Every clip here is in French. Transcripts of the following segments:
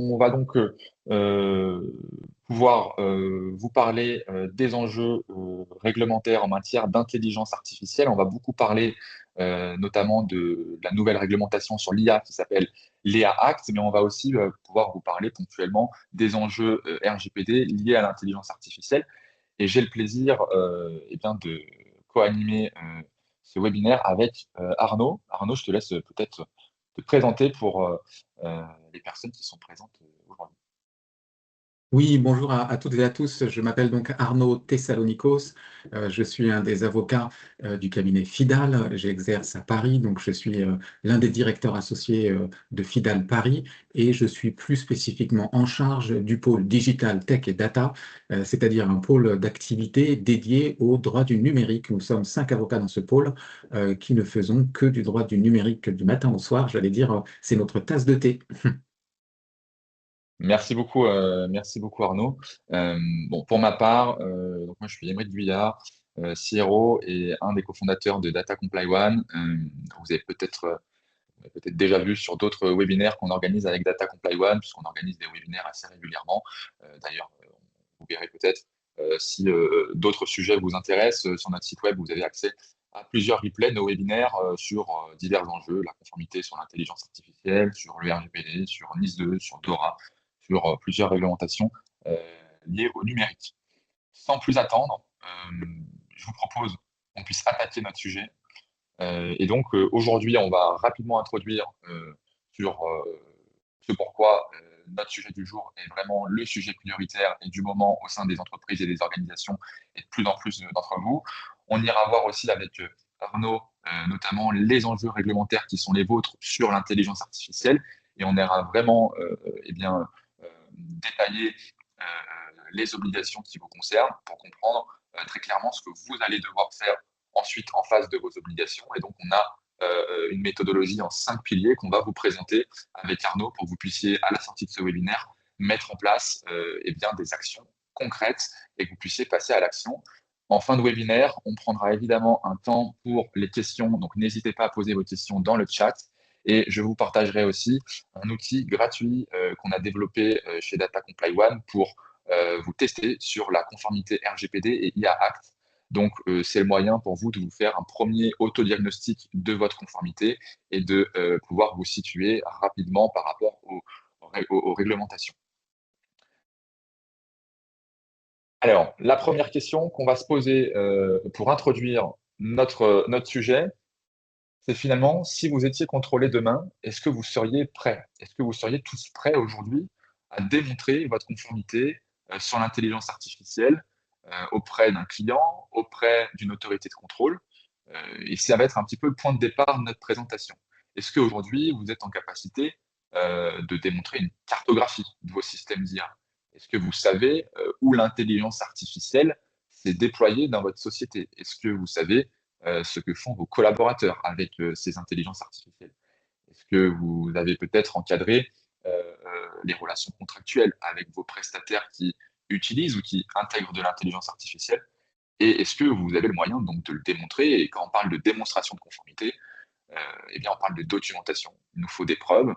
On va donc pouvoir vous parler des enjeux réglementaires en matière d'intelligence artificielle. On va beaucoup parler notamment de la nouvelle réglementation sur l'IA qui s'appelle l'IA Act, mais on va aussi pouvoir vous parler ponctuellement des enjeux RGPD liés à l'intelligence artificielle. Et j'ai le plaisir eh bien, de co-animer ce webinaire avec Arnaud. Arnaud, je te laisse peut-être te présenter pour les personnes qui sont présentes aujourd'hui. Oui, bonjour à toutes et à tous. Je m'appelle donc Arnaud Thessalonikos. Je suis un des avocats du cabinet Fidal. J'exerce à Paris, donc je suis l'un des directeurs associés de Fidal Paris et je suis plus spécifiquement en charge du pôle digital, tech et data, c'est-à-dire un pôle d'activité dédié au droit du numérique. Nous sommes 5 avocats dans ce pôle qui ne faisons que du droit du numérique du matin au soir. J'allais dire, c'est notre tasse de thé. Merci beaucoup Arnaud. Bon, pour ma part, donc moi je suis Aymeric Vuillard, CRO et un des cofondateurs de Data Comply One. Vous avez peut-être déjà vu sur d'autres webinaires qu'on organise avec Data Comply One, puisqu'on organise des webinaires assez régulièrement. D'ailleurs, vous verrez peut-être si d'autres sujets vous intéressent, sur notre site web, vous avez accès à plusieurs replays de nos webinaires sur divers enjeux, la conformité sur l'intelligence artificielle, sur le RGPD, sur NIS2, sur DORA, sur plusieurs réglementations liées au numérique. Sans plus attendre, je vous propose qu'on puisse attaquer notre sujet. Et donc, aujourd'hui, on va rapidement introduire sur ce pourquoi notre sujet du jour est vraiment le sujet prioritaire et du moment au sein des entreprises et des organisations et de plus en plus d'entre vous. On ira voir aussi avec Arnaud, notamment les enjeux réglementaires qui sont les vôtres sur l'intelligence artificielle. Et on ira vraiment détailler les obligations qui vous concernent pour comprendre très clairement ce que vous allez devoir faire ensuite en face de vos obligations. Et donc, on a une méthodologie en 5 piliers qu'on va vous présenter avec Arnaud pour que vous puissiez, à la sortie de ce webinaire, mettre en place des actions concrètes et que vous puissiez passer à l'action. En fin de webinaire, on prendra évidemment un temps pour les questions, donc n'hésitez pas à poser vos questions dans le chat. Et je vous partagerai aussi un outil gratuit qu'on a développé chez Data Comply One pour vous tester sur la conformité RGPD et IA Act. Donc, c'est le moyen pour vous de vous faire un premier autodiagnostic de votre conformité et de pouvoir vous situer rapidement par rapport aux réglementations. Alors, la première question qu'on va se poser pour introduire notre sujet, c'est finalement, si vous étiez contrôlé demain, est-ce que vous seriez prêts? Est-ce que vous seriez tous prêts aujourd'hui à démontrer votre conformité sur l'intelligence artificielle auprès d'un client, auprès d'une autorité de contrôle? Et ça va être un petit peu le point de départ de notre présentation. Est-ce qu'aujourd'hui, vous êtes en capacité de démontrer une cartographie de vos systèmes d'IA? Est-ce que vous savez où l'intelligence artificielle s'est déployée dans votre société? Est-ce que vous savez ce que font vos collaborateurs avec ces intelligences artificielles? Est-ce que vous avez peut-être encadré les relations contractuelles avec vos prestataires qui utilisent ou qui intègrent de l'intelligence artificielle? Et est-ce que vous avez le moyen donc de le démontrer? Et quand on parle de démonstration de conformité, on parle de documentation. Il nous faut des preuves.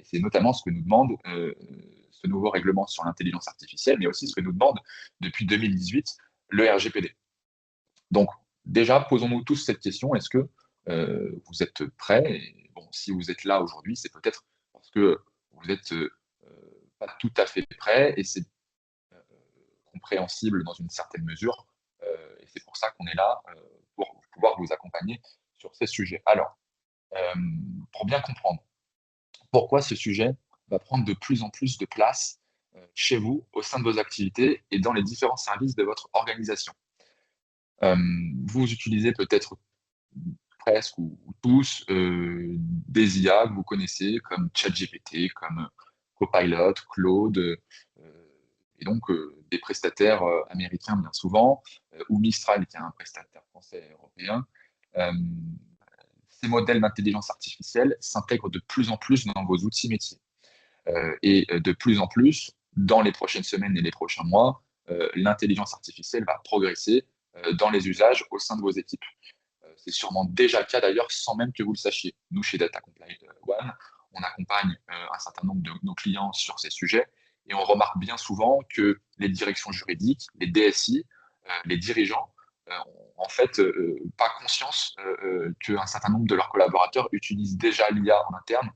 C'est notamment ce que nous demande ce nouveau règlement sur l'intelligence artificielle, mais aussi ce que nous demande depuis 2018 le RGPD. Donc, déjà, posons-nous tous cette question. Est-ce que vous êtes prêts? Et bon, si vous êtes là aujourd'hui, c'est peut-être parce que vous n'êtes pas tout à fait prêts et c'est euh, compréhensible dans une certaine mesure. Et c'est pour ça qu'on est là pour pouvoir vous accompagner sur ces sujets. Alors, euh, pour bien comprendre pourquoi ce sujet va prendre de plus en plus de place chez vous, au sein de vos activités et dans les différents services de votre organisation. Euh, Vous utilisez peut-être presque ou tous des IA que vous connaissez comme ChatGPT, comme Copilot, Claude, et donc des prestataires américains bien souvent, ou Mistral qui est un prestataire français et européen. Euh, ces modèles d'intelligence artificielle s'intègrent de plus en plus dans vos outils métiers. Et de plus en plus, dans les prochaines semaines et les prochains mois, l'intelligence artificielle va progresser dans les usages au sein de vos équipes. C'est sûrement déjà le cas d'ailleurs sans même que vous le sachiez. Nous, chez Data Comply One, on accompagne un certain nombre de nos clients sur ces sujets et on remarque bien souvent que les directions juridiques, les DSI, les dirigeants ont en fait pas conscience qu'un certain nombre de leurs collaborateurs utilisent déjà l'IA en interne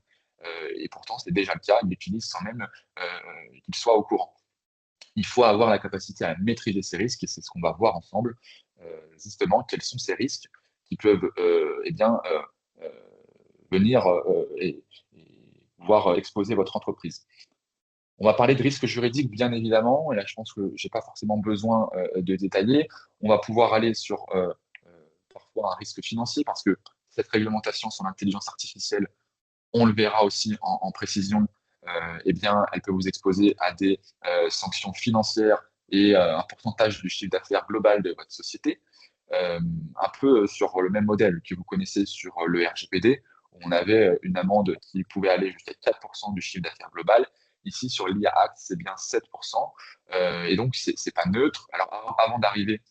et pourtant c'est déjà le cas, ils l'utilisent sans même qu'ils soient au courant. Il faut avoir la capacité à maîtriser ces risques et c'est ce qu'on va voir ensemble, justement, quels sont ces risques qui peuvent eh bien, euh, venir et pouvoir exposer votre entreprise. On va parler de risques juridiques, bien évidemment, et là je pense que je n'ai pas forcément besoin de détailler. On va pouvoir aller sur parfois un risque financier parce que cette réglementation sur l'intelligence artificielle, on le verra aussi en précision, eh bien, elle peut vous exposer à des sanctions financières et un pourcentage du chiffre d'affaires global de votre société. Un peu sur le même modèle que vous connaissez sur le RGPD, où on avait une amende qui pouvait aller jusqu'à 4% du chiffre d'affaires global. Ici, sur l'IA Act, c'est bien 7%. Et donc, c'est pas neutre. Alors, avant d'arriver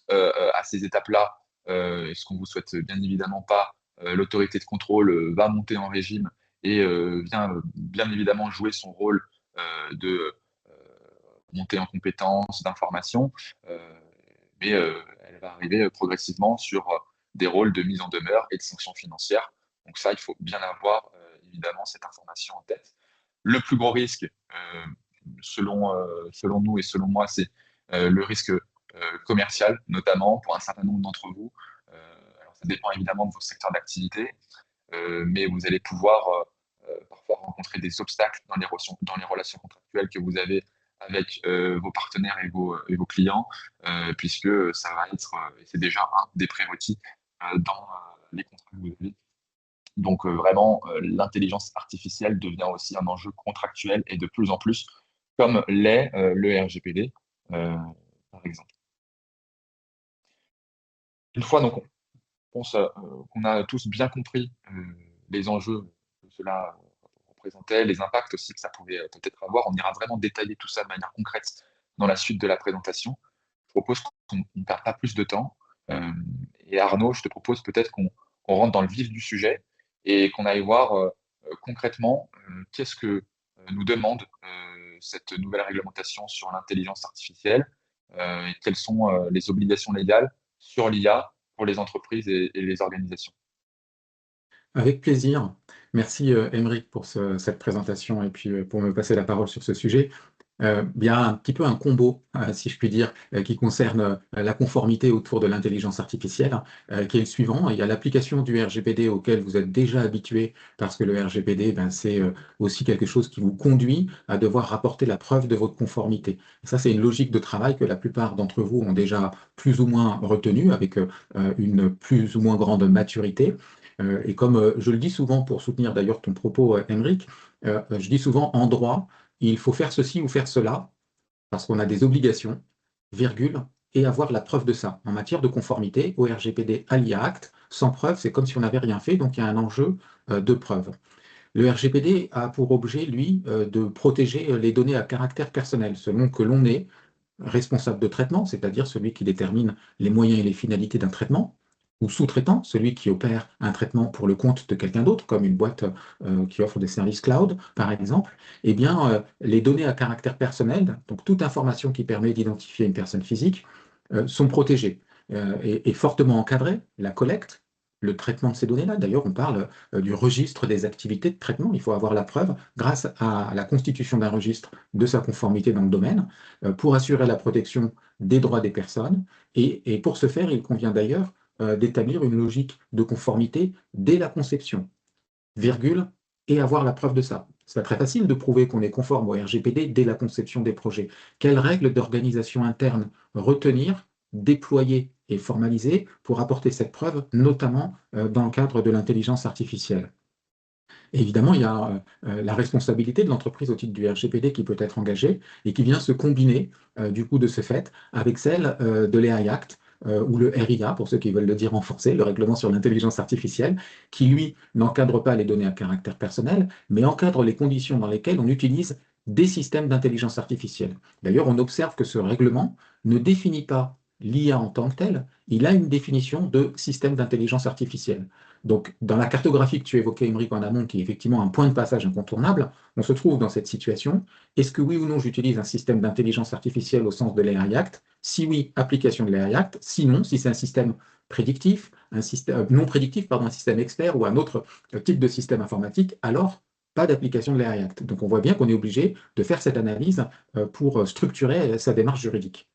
à ces étapes-là, ce qu'on vous souhaite bien évidemment pas, l'autorité de contrôle va monter en régime et vient bien évidemment jouer son rôle de montée en compétences, d'information, mais elle va arriver progressivement sur des rôles de mise en demeure et de sanctions financières. Donc ça, il faut bien avoir évidemment cette information en tête. Le plus gros risque, selon nous et selon moi, c'est le risque commercial, notamment pour un certain nombre d'entre vous. Alors ça dépend évidemment de vos secteurs d'activité, mais vous allez pouvoir parfois rencontrer des obstacles dans les relations contractuelles que vous avez avec vos partenaires et vos clients, puisque ça va être, et c'est déjà un des prérequis dans les contrats que vous avez. Donc vraiment, l'intelligence artificielle devient aussi un enjeu contractuel et de plus en plus, comme l'est le RGPD, euh, par exemple. Une fois donc, pense qu'on a tous bien compris les enjeux que cela représentait, les impacts aussi que ça pouvait peut-être avoir. On ira vraiment détailler tout ça de manière concrète dans la suite de la présentation. Je propose qu'on ne perde pas plus de temps. Euh, et Arnaud, je te propose peut-être qu'on rentre dans le vif du sujet et qu'on aille voir concrètement qu'est-ce que nous demande cette nouvelle réglementation sur l'intelligence artificielle et quelles sont les obligations légales sur l'IA pour les entreprises et les organisations. Avec plaisir. Merci, Émeric, pour cette présentation et puis pour me passer la parole sur ce sujet. Il y a un petit peu un combo, si je puis dire, qui concerne la conformité autour de l'intelligence artificielle, qui est le suivant. Il y a l'application du RGPD auquel vous êtes déjà habitué, parce que le RGPD, ben, c'est aussi quelque chose qui vous conduit à devoir rapporter la preuve de votre conformité. Et ça, c'est une logique de travail que la plupart d'entre vous ont déjà plus ou moins retenue, avec une plus ou moins grande maturité. Et comme je le dis souvent pour soutenir d'ailleurs ton propos, Émeric, je dis souvent en droit, il faut faire ceci ou faire cela, parce qu'on a des obligations, virgule, et avoir la preuve de ça. En matière de conformité, au RGPD, à l'IA Act, sans preuve, c'est comme si on n'avait rien fait, donc il y a un enjeu de preuve. Le RGPD a pour objet, lui, de protéger les données à caractère personnel, selon que l'on est responsable de traitement, c'est-à-dire celui qui détermine les moyens et les finalités d'un traitement, ou sous-traitant, celui qui opère un traitement pour le compte de quelqu'un d'autre, comme une boîte qui offre des services cloud, par exemple, eh bien, les données à caractère personnel, donc toute information qui permet d'identifier une personne physique, sont protégées et fortement encadrées. La collecte, le traitement de ces données-là, d'ailleurs, on parle du registre des activités de traitement. Il faut avoir la preuve, grâce à la constitution d'un registre, de sa conformité dans le domaine, pour assurer la protection des droits des personnes. Et pour ce faire, il convient d'ailleurs d'établir une logique de conformité dès la conception, virgule, et avoir la preuve de ça. C'est pas très facile de prouver qu'on est conforme au RGPD dès la conception des projets. Quelles règles d'organisation interne retenir, déployer et formaliser pour apporter cette preuve, notamment dans le cadre de l'intelligence artificielle? Et évidemment, il y a la responsabilité de l'entreprise au titre du RGPD qui peut être engagée et qui vient se combiner, du coup, de ce fait, avec celle de l'AI Act ou le RIA, pour ceux qui veulent le dire en français, le règlement sur l'intelligence artificielle, qui, lui, n'encadre pas les données à caractère personnel, mais encadre les conditions dans lesquelles on utilise des systèmes d'intelligence artificielle. D'ailleurs, on observe que ce règlement ne définit pas l'IA en tant que telle, il a une définition de système d'intelligence artificielle. Donc, dans la cartographie que tu évoquais, Émeric, en amont, qui est effectivement un point de passage incontournable, on se trouve dans cette situation. Est-ce que oui ou non j'utilise un système d'intelligence artificielle au sens de l'AI Act? Si oui, application de l'AI Act. Sinon, si c'est un système prédictif, un système non prédictif, pardon, un système expert ou un autre type de système informatique, alors pas d'application de l'AI Act. Donc on voit bien qu'on est obligé de faire cette analyse pour structurer sa démarche juridique.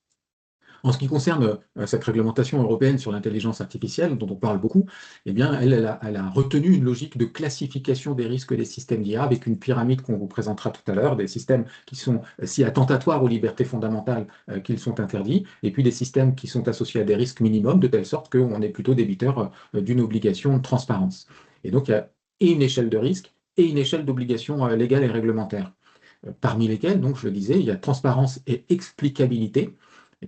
En ce qui concerne cette réglementation européenne sur l'intelligence artificielle, dont on parle beaucoup, eh bien, elle a retenu une logique de classification des risques des systèmes d'IA avec une pyramide qu'on vous présentera tout à l'heure, des systèmes qui sont si attentatoires aux libertés fondamentales qu'ils sont interdits, et puis des systèmes qui sont associés à des risques minimums, de telle sorte qu'on est plutôt débiteur d'une obligation de transparence. Et donc, il y a et une échelle de risque et une échelle d'obligation légale et réglementaire. Parmi lesquelles, donc, je le disais, il y a transparence et explicabilité,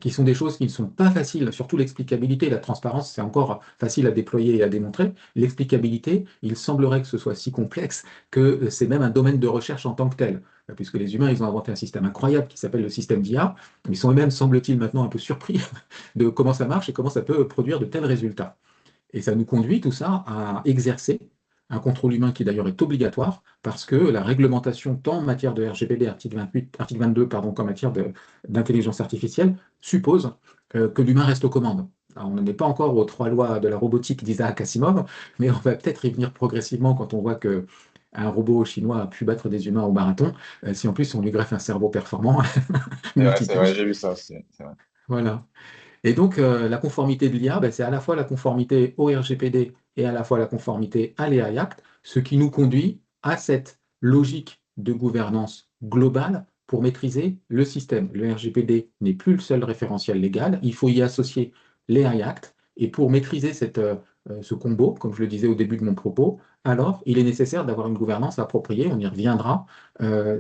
qui sont des choses qui ne sont pas faciles, surtout l'explicabilité, la transparence, c'est encore facile à déployer et à démontrer. L'explicabilité, il semblerait que ce soit si complexe que c'est même un domaine de recherche en tant que tel, puisque les humains, ils ont inventé un système incroyable qui s'appelle le système d'IA, mais ils sont eux-mêmes, semble-t-il, maintenant un peu surpris de comment ça marche et comment ça peut produire de tels résultats. Et ça nous conduit, tout ça, à exercer un contrôle humain qui d'ailleurs est obligatoire parce que la réglementation, tant en matière de RGPD, article 22, pardon, qu'en matière d'intelligence artificielle, suppose que l'humain reste aux commandes. Alors, on n'en est pas encore aux trois lois de la robotique d'Isaac Asimov, mais on va peut-être y venir progressivement quand on voit que un robot chinois a pu battre des humains au marathon. Si en plus on lui greffe un cerveau performant, C'est vrai, multitouche, j'ai vu ça aussi. C'est vrai. voilà. Et donc, la conformité de l'IA, ben, c'est à la fois la conformité au RGPD et à la fois la conformité à l'AI Act, ce qui nous conduit à cette logique de gouvernance globale pour maîtriser le système. Le RGPD n'est plus le seul référentiel légal, il faut y associer l'AI Act. Et pour maîtriser ce combo, comme je le disais au début de mon propos, alors il est nécessaire d'avoir une gouvernance appropriée, on y reviendra.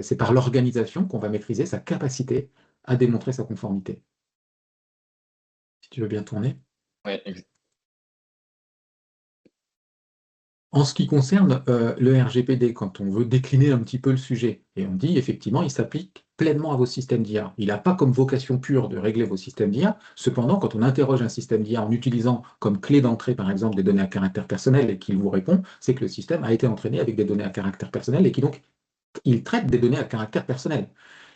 C'est par l'organisation qu'on va maîtriser sa capacité à démontrer sa conformité. Si tu veux bien tourner. Oui, En ce qui concerne le RGPD, quand on veut décliner un petit peu le sujet, et on dit effectivement, il s'applique pleinement à vos systèmes d'IA. Il n'a pas comme vocation pure de régler vos systèmes d'IA. Cependant, quand on interroge un système d'IA en utilisant comme clé d'entrée, par exemple, des données à caractère personnel et qu'il vous répond, c'est que le système a été entraîné avec des données à caractère personnel et qui donc il traite des données à caractère personnel.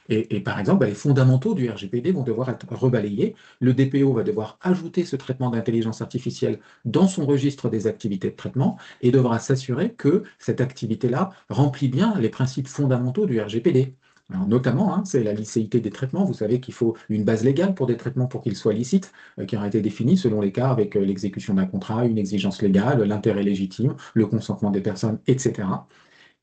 Et par exemple, les fondamentaux du RGPD vont devoir être rebalayés. Le DPO va devoir ajouter ce traitement d'intelligence artificielle dans son registre des activités de traitement et devra s'assurer que cette activité-là remplit bien les principes fondamentaux du RGPD. Alors, notamment, hein, c'est la licéité des traitements. Vous savez qu'il faut une base légale pour des traitements pour qu'ils soient licites, qui aura été définie selon les cas avec l'exécution d'un contrat, une exigence légale, l'intérêt légitime, le consentement des personnes, etc.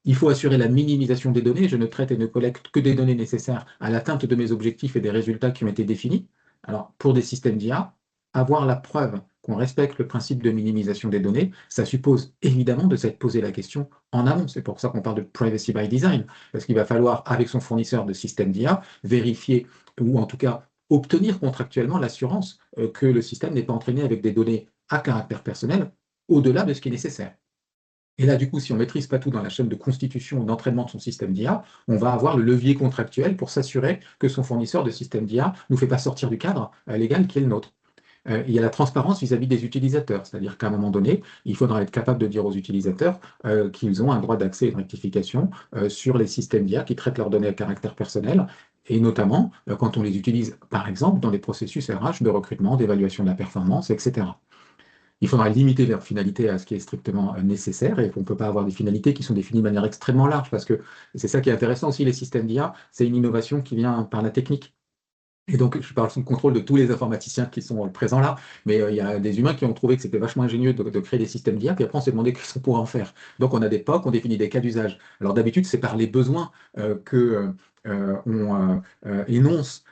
Il faut assurer la minimisation des données. Je ne traite et ne collecte que des données nécessaires à l'atteinte de mes objectifs et des résultats qui ont été définis. Alors, pour des systèmes d'IA, avoir la preuve qu'on respecte le principe de minimisation des données, ça suppose évidemment de s'être posé la question en amont. C'est pour ça qu'on parle de privacy by design, parce qu'il va falloir, avec son fournisseur de système d'IA, vérifier ou en tout cas obtenir contractuellement l'assurance que le système n'est pas entraîné avec des données à caractère personnel au-delà de ce qui est nécessaire. Et là, du coup, si on ne maîtrise pas tout dans la chaîne de constitution ou d'entraînement de son système d'IA, on va avoir le levier contractuel pour s'assurer que son fournisseur de système d'IA ne nous fait pas sortir du cadre légal qui est le nôtre. Il y a la transparence vis-à-vis des utilisateurs, c'est-à-dire qu'à un moment donné, il faudra être capable de dire aux utilisateurs qu'ils ont un droit d'accès et de rectification sur les systèmes d'IA qui traitent leurs données à caractère personnel, et notamment quand on les utilise, par exemple, dans les processus RH de recrutement, d'évaluation de la performance, etc. Il faudra limiter leur finalité à ce qui est strictement nécessaire et on ne peut pas avoir des finalités qui sont définies de manière extrêmement large parce que c'est ça qui est intéressant aussi, les systèmes d'IA, c'est une innovation qui vient par la technique. Et donc, je parle sous le contrôle de tous les informaticiens qui sont présents là, mais il y a des humains qui ont trouvé que c'était vachement ingénieux de créer des systèmes d'IA, puis après on s'est demandé qu'est-ce qu'on pourrait en faire. Donc, on a des POC, on définit des cas d'usage. Alors, d'habitude, c'est par les besoins qu'on énonce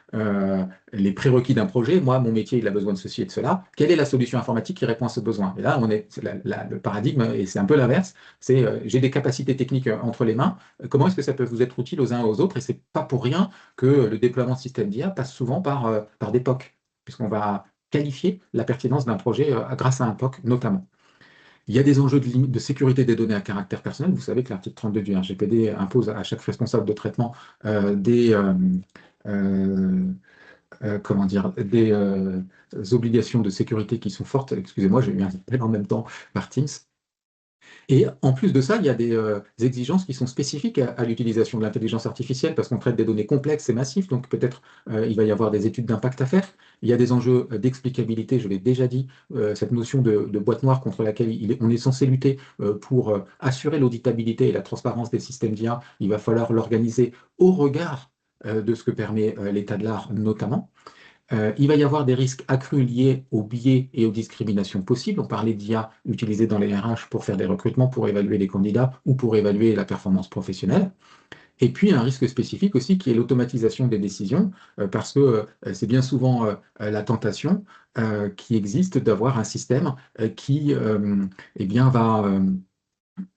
les prérequis d'un projet. Moi, mon métier, il a besoin de ceci et de cela. Quelle est la solution informatique qui répond à ce besoin? Et là, le paradigme, et c'est un peu l'inverse, c'est j'ai des capacités techniques entre les mains. Comment est-ce que ça peut vous être utile aux uns et aux autres? Et c'est pas pour rien que le déploiement de systèmes d'IA passe souvent par des POC, puisqu'on va qualifier la pertinence d'un projet grâce à un POC notamment. Il y a des enjeux de sécurité des données à caractère personnel. Vous savez que l'article 32 du RGPD impose à chaque responsable de traitement des, euh, comment dire, des obligations de sécurité qui sont fortes. Excusez-moi, j'ai eu un appel en même temps par Teams. Et en plus de ça, il y a des exigences qui sont spécifiques à l'utilisation de l'intelligence artificielle parce qu'on traite des données complexes et massives, donc peut-être il va y avoir des études d'impact à faire. Il y a des enjeux d'explicabilité, je l'ai déjà dit, cette notion de boîte noire contre laquelle on est censé lutter pour assurer l'auditabilité et la transparence des systèmes d'IA, il va falloir l'organiser au regard de ce que permet l'état de l'art notamment. Il va y avoir des risques accrus liés aux biais et aux discriminations possibles. On parlait d'IA utilisée dans les RH pour faire des recrutements, pour évaluer les candidats ou pour évaluer la performance professionnelle. Et puis un risque spécifique aussi qui est l'automatisation des décisions, parce que c'est bien souvent la tentation qui existe d'avoir un système qui eh bien, va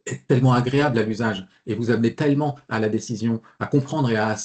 est tellement agréable à l'usage et vous amenez tellement à la décision, à comprendre et à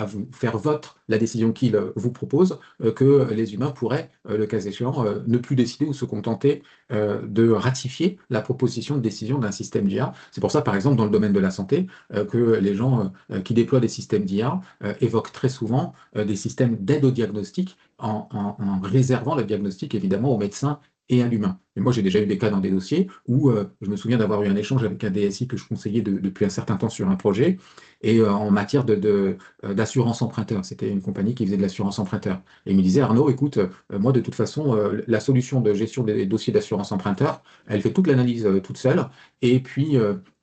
vous faire votre la décision qu'il vous propose, que les humains pourraient, le cas échéant, ne plus décider ou se contenter de ratifier la proposition de décision d'un système d'IA. C'est pour ça, par exemple, dans le domaine de la santé, que les gens qui déploient des systèmes d'IA évoquent très souvent des systèmes d'aide au diagnostic en réservant le diagnostic évidemment aux médecins et à l'humain. Et moi, j'ai déjà eu des cas dans des dossiers où je me souviens d'avoir eu un échange avec un DSI que je conseillais depuis un certain temps sur un projet, et en matière d'assurance emprunteur. C'était une compagnie qui faisait de l'assurance emprunteur. Et il me disait, Arnaud, écoute, moi, de toute façon, la solution de gestion des dossiers d'assurance emprunteur, elle fait toute l'analyse toute seule. Et puis,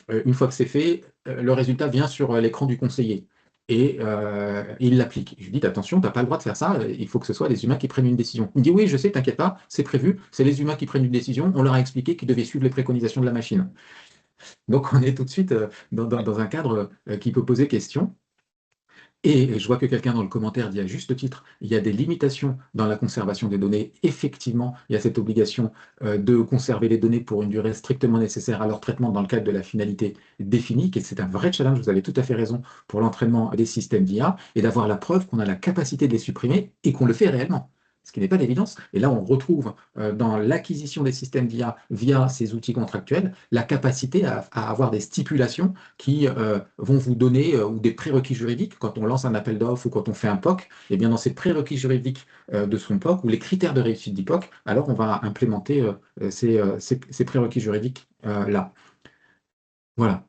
une fois que c'est fait, le résultat vient sur l'écran du conseiller et il l'applique. Je lui dis, attention, tu n'as pas le droit de faire ça, il faut que ce soit les humains qui prennent une décision. Il me dit, oui, je sais, t'inquiète pas, c'est prévu, c'est les humains qui prennent une décision, on leur a expliqué qu'ils devaient suivre les préconisations de la machine. Donc on est tout de suite dans un cadre qui peut poser question. Et je vois que quelqu'un dans le commentaire dit à juste titre, il y a des limitations dans la conservation des données. Effectivement, il y a cette obligation de conserver les données pour une durée strictement nécessaire à leur traitement dans le cadre de la finalité définie, et c'est un vrai challenge, vous avez tout à fait raison, pour l'entraînement des systèmes d'IA, et d'avoir la preuve qu'on a la capacité de les supprimer et qu'on le fait réellement. Ce qui n'est pas d'évidence. Et là, on retrouve dans l'acquisition des systèmes d'IA via ces outils contractuels la capacité à avoir des stipulations qui vont vous donner, ou des prérequis juridiques, quand on lance un appel d'offres ou quand on fait un POC, et bien dans ces prérequis juridiques de son POC ou les critères de réussite du POC, alors on va implémenter ces prérequis juridiques là. Voilà.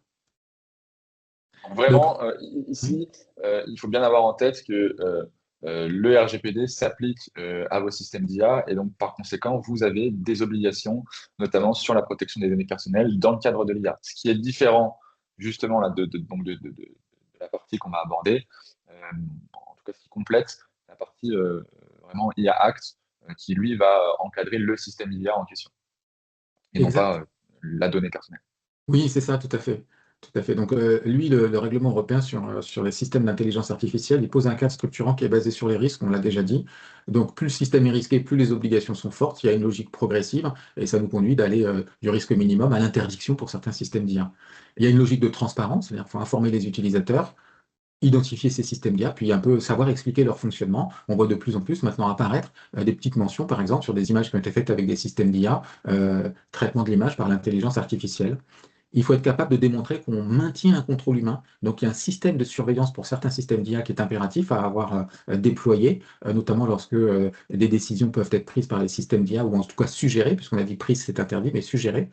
Donc Donc, vraiment, oui, ici, il faut bien avoir en tête que le RGPD s'applique à vos systèmes d'IA et donc par conséquent, vous avez des obligations, notamment sur la protection des données personnelles dans le cadre de l'IA. Ce qui est différent justement là, de la partie qu'on va aborder, en tout cas ce qui complète la partie vraiment IA Act, qui lui va encadrer le système d'IA en question et non pas exact. la donnée personnelle. Oui, c'est ça, tout à fait. Tout à fait. Donc, lui, le règlement européen sur les systèmes d'intelligence artificielle, il pose un cadre structurant qui est basé sur les risques, on l'a déjà dit. Donc, plus le système est risqué, plus les obligations sont fortes. Il y a une logique progressive et ça nous conduit d'aller du risque minimum à l'interdiction pour certains systèmes d'IA. Il y a une logique de transparence, c'est-à-dire qu'il faut informer les utilisateurs, identifier ces systèmes d'IA, puis un peu savoir expliquer leur fonctionnement. On voit de plus en plus maintenant apparaître des petites mentions, par exemple, sur des images qui ont été faites avec des systèmes d'IA, traitement de l'image par l'intelligence artificielle. Il faut être capable de démontrer qu'on maintient un contrôle humain. Donc, il y a un système de surveillance pour certains systèmes d'IA qui est impératif à avoir déployé, notamment lorsque des décisions peuvent être prises par les systèmes d'IA, ou en tout cas suggérées, puisqu'on a dit prise, c'est interdit, mais suggérées.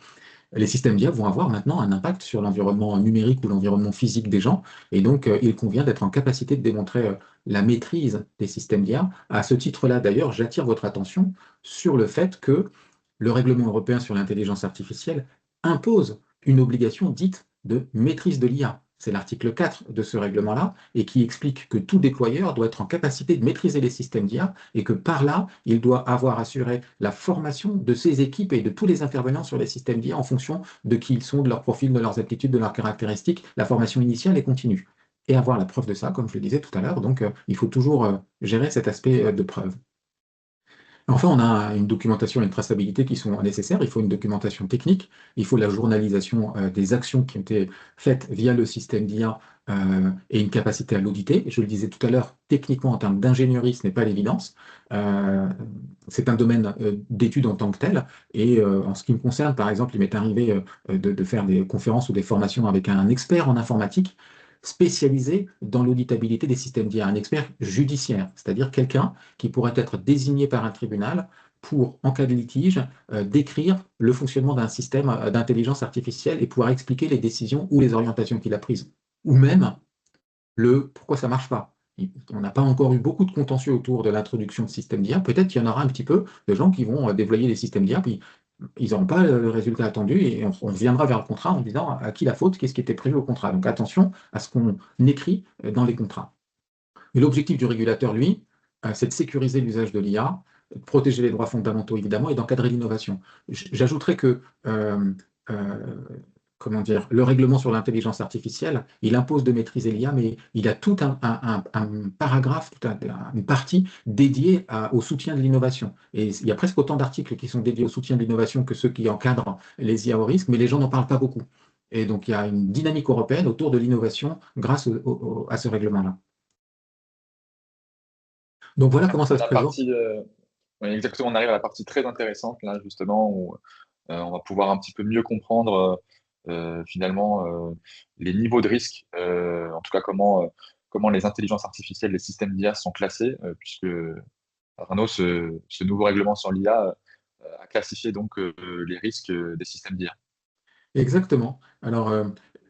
Les systèmes d'IA vont avoir maintenant un impact sur l'environnement numérique ou l'environnement physique des gens. Et donc, il convient d'être en capacité de démontrer la maîtrise des systèmes d'IA. À ce titre-là, d'ailleurs, j'attire votre attention sur le fait que le règlement européen sur l'intelligence artificielle impose une obligation dite de maîtrise de l'IA. C'est l'article 4 de ce règlement-là et qui explique que tout déployeur doit être en capacité de maîtriser les systèmes d'IA et que par là, il doit avoir assuré la formation de ses équipes et de tous les intervenants sur les systèmes d'IA en fonction de qui ils sont, de leur profil, de leurs aptitudes, de leurs caractéristiques, la formation initiale et continue. Et avoir la preuve de ça, comme je le disais tout à l'heure. Donc, il faut toujours gérer cet aspect de preuve. Enfin, on a une documentation et une traçabilité qui sont nécessaires. Il faut une documentation technique, il faut la journalisation des actions qui ont été faites via le système d'IA et une capacité à l'auditer. Je le disais tout à l'heure, techniquement, en termes d'ingénierie, ce n'est pas l'évidence. Euh, c'est un domaine d'études en tant que tel. Et en ce qui me concerne, par exemple, il m'est arrivé de faire des conférences ou des formations avec un expert en informatique spécialisé dans l'auditabilité des systèmes d'IA, un expert judiciaire, c'est-à-dire quelqu'un qui pourrait être désigné par un tribunal pour, en cas de litige, décrire le fonctionnement d'un système d'intelligence artificielle et pouvoir expliquer les décisions ou les orientations qu'il a prises. Ou même le pourquoi ça ne marche pas. On n'a pas encore eu beaucoup de contentieux autour de l'introduction de systèmes d'IA. Peut-être qu'il y en aura un petit peu de gens qui vont déployer des systèmes d'IA, puis ils n'auront pas le résultat attendu et on viendra vers le contrat en disant à qui la faute, qu'est-ce qui était prévu au contrat. Donc attention à ce qu'on écrit dans les contrats. Et l'objectif du régulateur, lui, c'est de sécuriser l'usage de l'IA, de protéger les droits fondamentaux évidemment et d'encadrer l'innovation. J'ajouterais que euh, comment dire, le règlement sur l'intelligence artificielle, il impose de maîtriser l'IA, mais il a tout un paragraphe, une partie dédiée au soutien de l'innovation. Et il y a presque autant d'articles qui sont dédiés au soutien de l'innovation que ceux qui encadrent les IA au risque, mais les gens n'en parlent pas beaucoup. Et donc, il y a une dynamique européenne autour de l'innovation grâce à ce règlement-là. Donc, voilà comment ça se La présente. partie, oui, exactement, on arrive à la partie très intéressante, là, justement, où on va pouvoir un petit peu mieux comprendre finalement les niveaux de risque, en tout cas comment les intelligences artificielles, les systèmes d'IA sont classés, puisque Arnaud, ce nouveau règlement sur l'IA a classifié donc les risques des systèmes d'IA. Exactement. Alors,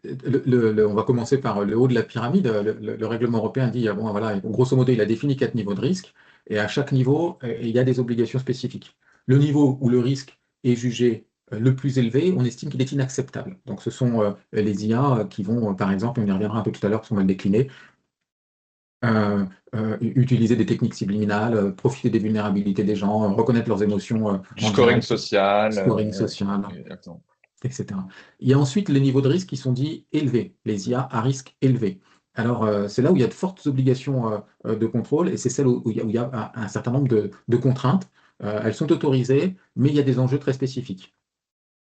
on va commencer par le haut de la pyramide. Le règlement européen dit, ah bon, voilà, grosso modo, il a défini 4 niveaux de risque, et à chaque niveau, il y a des obligations spécifiques. Le niveau où le risque est jugé le plus élevé, on estime qu'il est inacceptable. Donc, ce sont les IA qui vont, par exemple, on y reviendra un peu tout à l'heure parce qu'on va le décliner, utiliser des techniques subliminales, profiter des vulnérabilités des gens, reconnaître leurs émotions Du en scoring direct, social, scoring ouais, social, exactement. etc. Il y a ensuite les niveaux de risque qui sont dits élevés, les IA à risque élevé. Alors, c'est là où il y a de fortes obligations de contrôle et c'est celle où il y a un certain nombre de contraintes. Elles sont autorisées, mais il y a des enjeux très spécifiques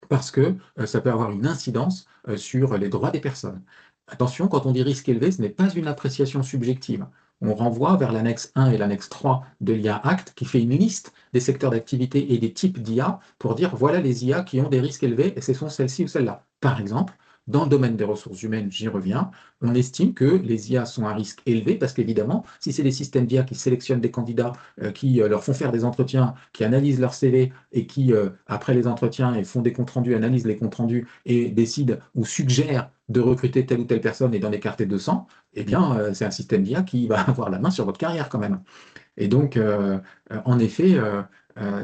parce que ça peut avoir une incidence sur les droits des personnes. Attention, quand on dit risque élevé, ce n'est pas une appréciation subjective. On renvoie vers l'annexe 1 et l'annexe 3 de l'IA Act qui fait une liste des secteurs d'activité et des types d'IA pour dire voilà les IA qui ont des risques élevés et ce sont celles-ci ou celles-là. Par exemple, dans le domaine des ressources humaines, j'y reviens, on estime que les IA sont à risque élevé parce qu'évidemment, si c'est des systèmes d'IA qui sélectionnent des candidats, qui leur font faire des entretiens, qui analysent leur CV et qui, après les entretiens, et font des comptes rendus, analysent les comptes rendus et décident ou suggèrent de recruter telle ou telle personne et d'en écarter 200, eh bien, c'est un système d'IA qui va avoir la main sur votre carrière quand même. Et donc, en effet,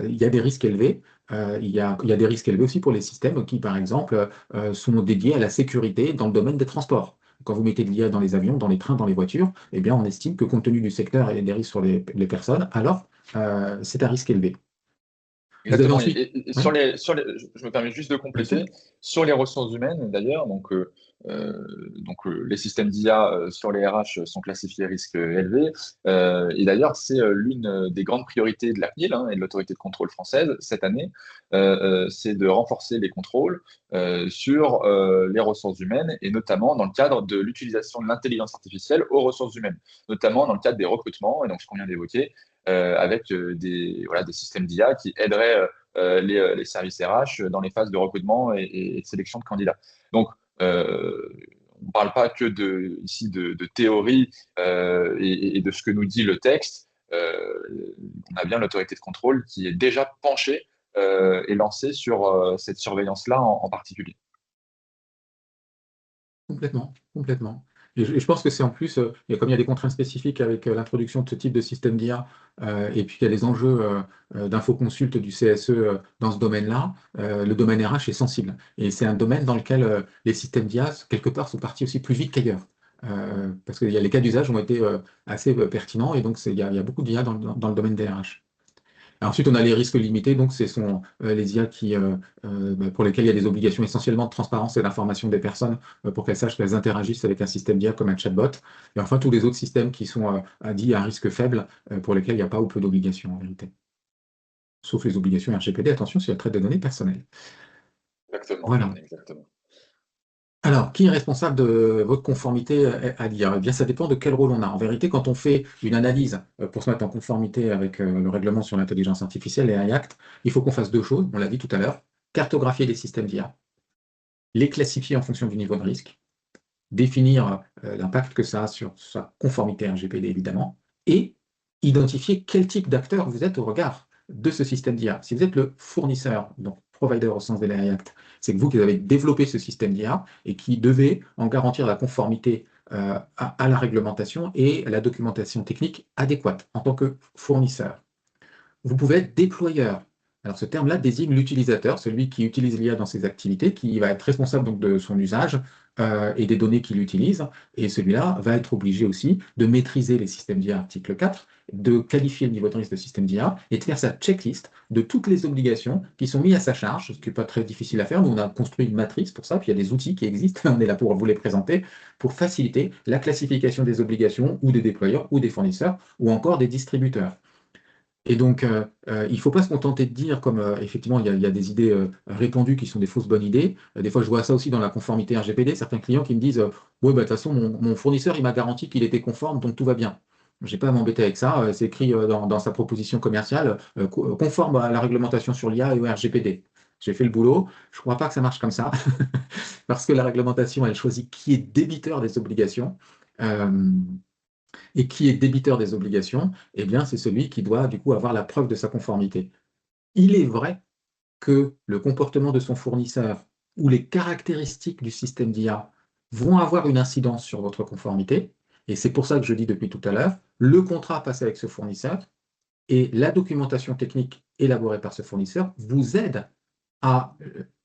il y a des risques élevés. Il y a des risques élevés aussi pour les systèmes qui, par exemple, sont dédiés à la sécurité dans le domaine des transports. Quand vous mettez de l'IA dans les avions, dans les trains, dans les voitures, eh bien, on estime que compte tenu du secteur et des risques sur les personnes, alors c'est un risque élevé. Vous avez Exactement. Et, ensuite. et Oui, je me permets juste de bien sûr. compléter sur les ressources humaines d'ailleurs. Les systèmes d'IA sur les RH sont classifiés risque élevé. Et d'ailleurs, c'est l'une des grandes priorités de la CNIL et de l'autorité de contrôle française cette année, c'est de renforcer les contrôles sur les ressources humaines et notamment dans le cadre de l'utilisation de l'intelligence artificielle aux ressources humaines, notamment dans le cadre des recrutements et donc ce qu'on vient d'évoquer avec des systèmes d'IA qui aideraient les services RH dans les phases de recrutement et de sélection de candidats. Donc, on ne parle pas que ici de théorie et de ce que nous dit le texte. On a bien l'autorité de contrôle qui est déjà penchée et lancée sur cette surveillance-là en particulier. Complètement, complètement. Et je pense que c'est en plus, comme il y a des contraintes spécifiques avec l'introduction de ce type de système d'IA, et puis il y a les enjeux d'infoconsulte du CSE dans ce domaine-là, le domaine RH est sensible. Et c'est un domaine dans lequel les systèmes d'IA, quelque part, sont partis aussi plus vite qu'ailleurs. Parce que les cas d'usage ont été assez pertinents, et donc il y a beaucoup d'IA dans le domaine des RH. Ensuite, on a les risques limités, donc ce sont les IA pour lesquels il y a des obligations essentiellement de transparence et d'information des personnes pour qu'elles sachent qu'elles interagissent avec un système d'IA comme un chatbot. Et enfin, tous les autres systèmes qui sont dits à risque faible, pour lesquels il n'y a pas ou peu d'obligations en vérité. Sauf les obligations RGPD, attention, si elles traitent des données personnelles. Exactement, Voilà. exactement. Alors, qui est responsable de votre conformité à l'IA? Eh bien, ça dépend de quel rôle on a. En vérité, quand on fait une analyse pour se mettre en conformité avec le règlement sur l'intelligence artificielle, les Act, il faut qu'on fasse deux choses, on l'a dit tout à l'heure, cartographier les systèmes d'IA, les classifier en fonction du niveau de risque, définir l'impact que ça a sur sa conformité RGPD, évidemment, et identifier quel type d'acteur vous êtes au regard de ce système d'IA. Si vous êtes le fournisseur, donc provider au sens de l'AI Act, c'est que vous qui avez développé ce système d'IA et qui devez en garantir la conformité à la réglementation et la documentation technique adéquate en tant que fournisseur. Vous pouvez être déployeur. Alors ce terme-là désigne l'utilisateur, celui qui utilise l'IA dans ses activités, qui va être responsable donc de son usage et des données qu'il utilise. Et celui-là va être obligé aussi de maîtriser les systèmes d'IA article 4, de qualifier le niveau de risque de système d'IA et de faire sa checklist de toutes les obligations qui sont mises à sa charge, ce qui n'est pas très difficile à faire. Nous, on a construit une matrice pour ça, puis il y a des outils qui existent, on est là pour vous les présenter, pour faciliter la classification des obligations ou des déployeurs ou des fournisseurs ou encore des distributeurs. Et donc, il ne faut pas se contenter de dire, comme effectivement, il y a des idées répandues qui sont des fausses bonnes idées. Des fois, je vois ça aussi dans la conformité RGPD, certains clients qui me disent ouais, bah, de toute façon, mon fournisseur, il m'a garanti qu'il était conforme, donc tout va bien. Je n'ai pas à m'embêter avec ça. C'est écrit dans sa proposition commerciale, conforme à la réglementation sur l'IA et au RGPD. J'ai fait le boulot. Je ne crois pas que ça marche comme ça, parce que la réglementation, elle choisit qui est débiteur des obligations. Euh, et qui est débiteur des obligations, eh bien, c'est celui qui doit du coup avoir la preuve de sa conformité. Il est vrai que le comportement de son fournisseur ou les caractéristiques du système d'IA vont avoir une incidence sur votre conformité, et c'est pour ça que je dis depuis tout à l'heure, le contrat passé avec ce fournisseur et la documentation technique élaborée par ce fournisseur vous aide à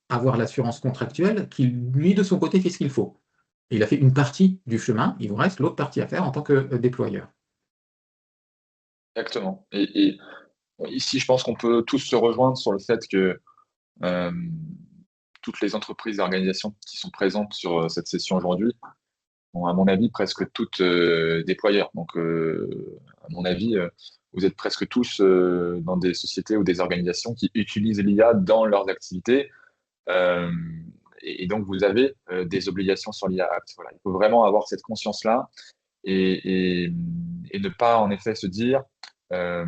avoir l'assurance contractuelle qui, lui, de son côté, fait ce qu'il faut. Il a fait une partie du chemin, il vous reste l'autre partie à faire en tant que déployeur. Exactement. Et ici, je pense qu'on peut tous se rejoindre sur le fait que euh, toutes les entreprises et organisations qui sont présentes sur cette session aujourd'hui sont, à mon avis, presque toutes déployeurs. Donc, à mon avis, vous êtes presque tous dans des sociétés ou des organisations qui utilisent l'IA dans leurs activités. Euh, et donc, vous avez des obligations sur l'IA Act. Voilà. Il faut vraiment avoir cette conscience-là et ne pas, en effet, se dire euh,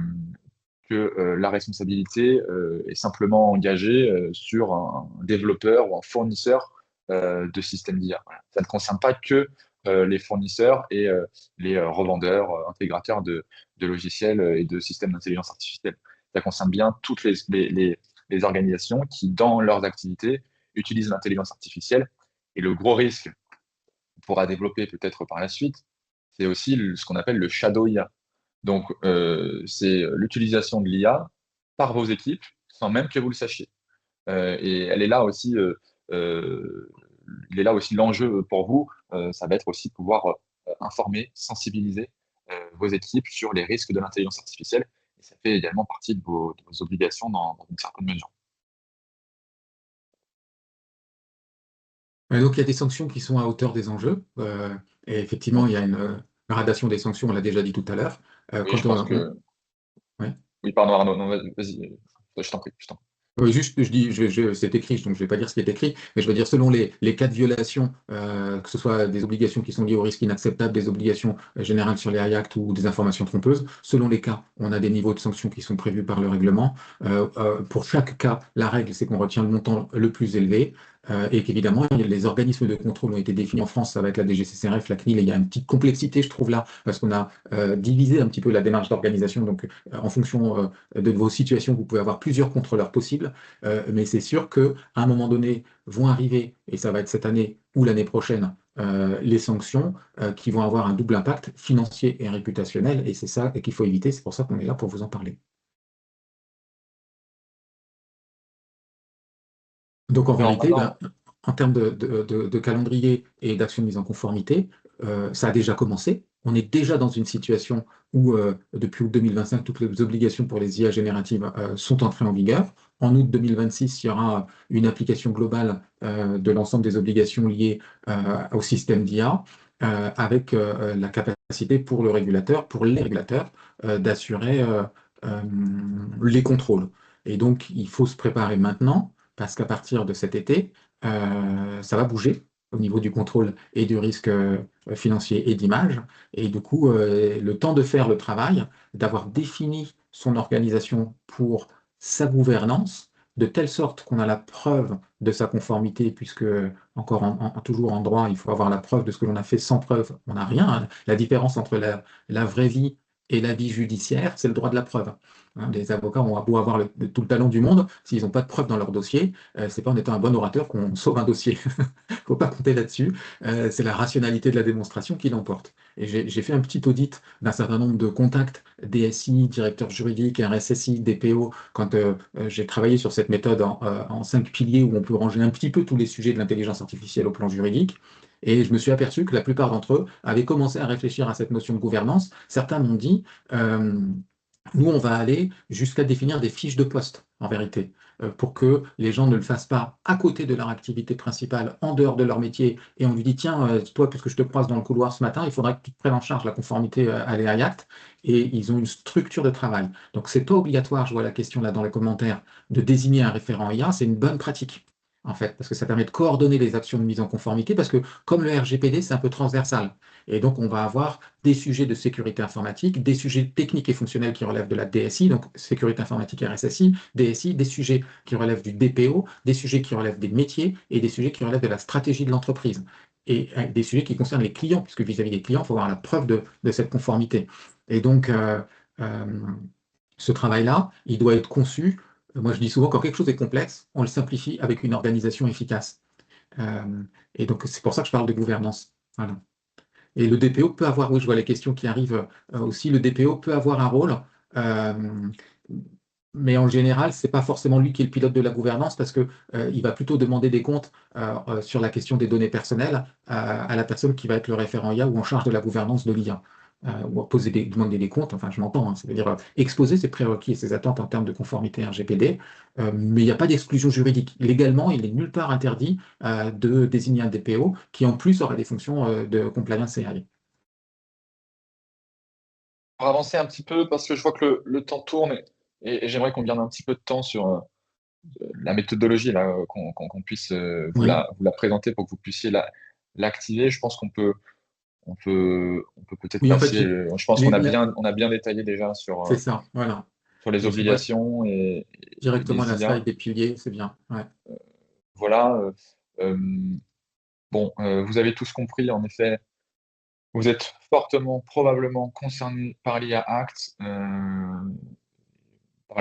que la responsabilité est simplement engagée sur un développeur ou un fournisseur de systèmes d'IA. Voilà. Ça ne concerne pas que les fournisseurs et les revendeurs, intégrateurs de logiciels et de systèmes d'intelligence artificielle. Ça concerne bien toutes les organisations qui, dans leurs activités, utilisent l'intelligence artificielle. Et le gros risque qu'on pourra développer peut-être par la suite, c'est aussi ce qu'on appelle le shadow IA. Donc, c'est l'utilisation de l'IA par vos équipes sans même que vous le sachiez. Et elle est là aussi, il est là aussi l'enjeu pour vous. Ça va être aussi de pouvoir informer, sensibiliser vos équipes sur les risques de l'intelligence artificielle. Et ça fait également partie de vos obligations dans une certaine mesure. Donc, il y a des sanctions qui sont à hauteur des enjeux. Et effectivement, Oui, il y a une gradation des sanctions, on l'a déjà dit tout à l'heure. oui, je pense que. Ouais. Oui, pardon, Arnaud. Non, vas-y, je t'en prie. Je t'en prie. Oui, juste, je dis, c'est écrit, donc je ne vais pas dire ce qui est écrit, mais je veux dire, selon les cas de violation, que ce soit des obligations qui sont liées au risque inacceptable, des obligations générales sur les Act ou des informations trompeuses, selon les cas, on a des niveaux de sanctions qui sont prévus par le règlement. Pour chaque cas, la règle, c'est qu'on retient le montant le plus élevé. Et qu'évidemment, les organismes de contrôle ont été définis en France, ça va être la DGCCRF, la CNIL, et il y a une petite complexité, je trouve, là, parce qu'on a divisé un petit peu la démarche d'organisation. Donc, en fonction de vos situations, vous pouvez avoir plusieurs contrôleurs possibles, mais c'est sûr qu'à un moment donné, vont arriver, et ça va être cette année ou l'année prochaine, les sanctions qui vont avoir un double impact financier et réputationnel, et c'est ça qu'il faut éviter, c'est pour ça qu'on est là pour vous en parler. Donc en Alors vérité, ben, maintenant, en termes de calendrier et d'action de mise en conformité, ça a déjà commencé. On est déjà dans une situation où, depuis août 2025, toutes les obligations pour les IA génératives sont entrées en vigueur. En août 2026, il y aura une application globale de l'ensemble des obligations liées au système d'IA, avec la capacité pour le régulateur, pour les régulateurs, d'assurer euh, les contrôles. Et donc, il faut se préparer maintenant parce qu'à partir de cet été, ça va bouger au niveau du contrôle et du risque financier et d'image. Et du coup, le temps de faire le travail, d'avoir défini son organisation pour sa gouvernance, de telle sorte qu'on a la preuve de sa conformité, puisque encore toujours en droit, il faut avoir la preuve de ce que l'on a fait. Sans preuve, on n'a rien, hein. La différence entre la vraie vie et la vie judiciaire, c'est le droit de la preuve, hein. Les avocats ont beau avoir tout le talent du monde, s'ils n'ont pas de preuve dans leur dossier, c'est pas en étant un bon orateur qu'on sauve un dossier. Il ne faut pas compter là-dessus. C'est la rationalité de la démonstration qui l'emporte. Et j'ai fait un petit audit d'un certain nombre de contacts, DSI, directeurs juridiques, RSSI, DPO, quand j'ai travaillé sur cette méthode en 5 piliers où on peut ranger un petit peu tous les sujets de l'intelligence artificielle au plan juridique. Et je me suis aperçu que la plupart d'entre eux avaient commencé à réfléchir à cette notion de gouvernance. Certains m'ont dit, euh, nous, on va aller jusqu'à définir des fiches de poste, en vérité, pour que les gens ne le fassent pas à côté de leur activité principale, en dehors de leur métier, et on lui dit, tiens, toi, puisque je te croise dans le couloir ce matin, il faudrait que tu te prennes en charge la conformité à l'EA Act, et ils ont une structure de travail. Donc, c'est pas obligatoire, je vois la question là dans les commentaires, de désigner un référent IA, c'est une bonne pratique, en fait, parce que ça permet de coordonner les actions de mise en conformité, parce que comme le RGPD, c'est un peu transversal. Et donc, on va avoir des sujets de sécurité informatique, des sujets techniques et fonctionnels qui relèvent de la DSI, donc sécurité informatique RSSI, DSI, des sujets qui relèvent du DPO, des sujets qui relèvent des métiers et des sujets qui relèvent de la stratégie de l'entreprise. Et des sujets qui concernent les clients, puisque vis-à-vis des clients, il faut avoir la preuve de cette conformité. Et donc, euh, ce travail-là, il doit être conçu. Moi, je dis souvent, quand quelque chose est complexe, on le simplifie avec une organisation efficace. Euh, et donc, c'est pour ça que je parle de gouvernance. Voilà. Et le DPO peut avoir, oui, je vois les questions qui arrivent aussi, le DPO peut avoir un rôle, euh, mais en général, c'est pas forcément lui qui est le pilote de la gouvernance parce que il va plutôt demander des comptes sur la question des données personnelles à la personne qui va être le référent IA ou en charge de la gouvernance de l'IA. Ou demander des comptes, enfin je m'entends, hein, c'est-à-dire exposer ses prérequis et ses attentes en termes de conformité RGPD, mais il n'y a pas d'exclusion juridique. Légalement, il n'est nulle part interdit de désigner un DPO qui en plus aurait des fonctions de compliance AI. Pour avancer un petit peu, parce que je vois que le temps tourne et j'aimerais qu'on garde un petit peu de temps sur la méthodologie là, qu'on puisse Oui, vous la présenter pour que vous puissiez l'activer. Je pense on peut peut-être oui, en fait, passer. Je pense qu'on on a bien détaillé déjà c'est ça, voilà. sur les Et je vois obligations et directement les la slide IA. des piliers, c'est bien. Ouais. Voilà. Euh, bon, vous avez tous compris, en effet, vous êtes fortement, probablement concernés par l'IA Act, par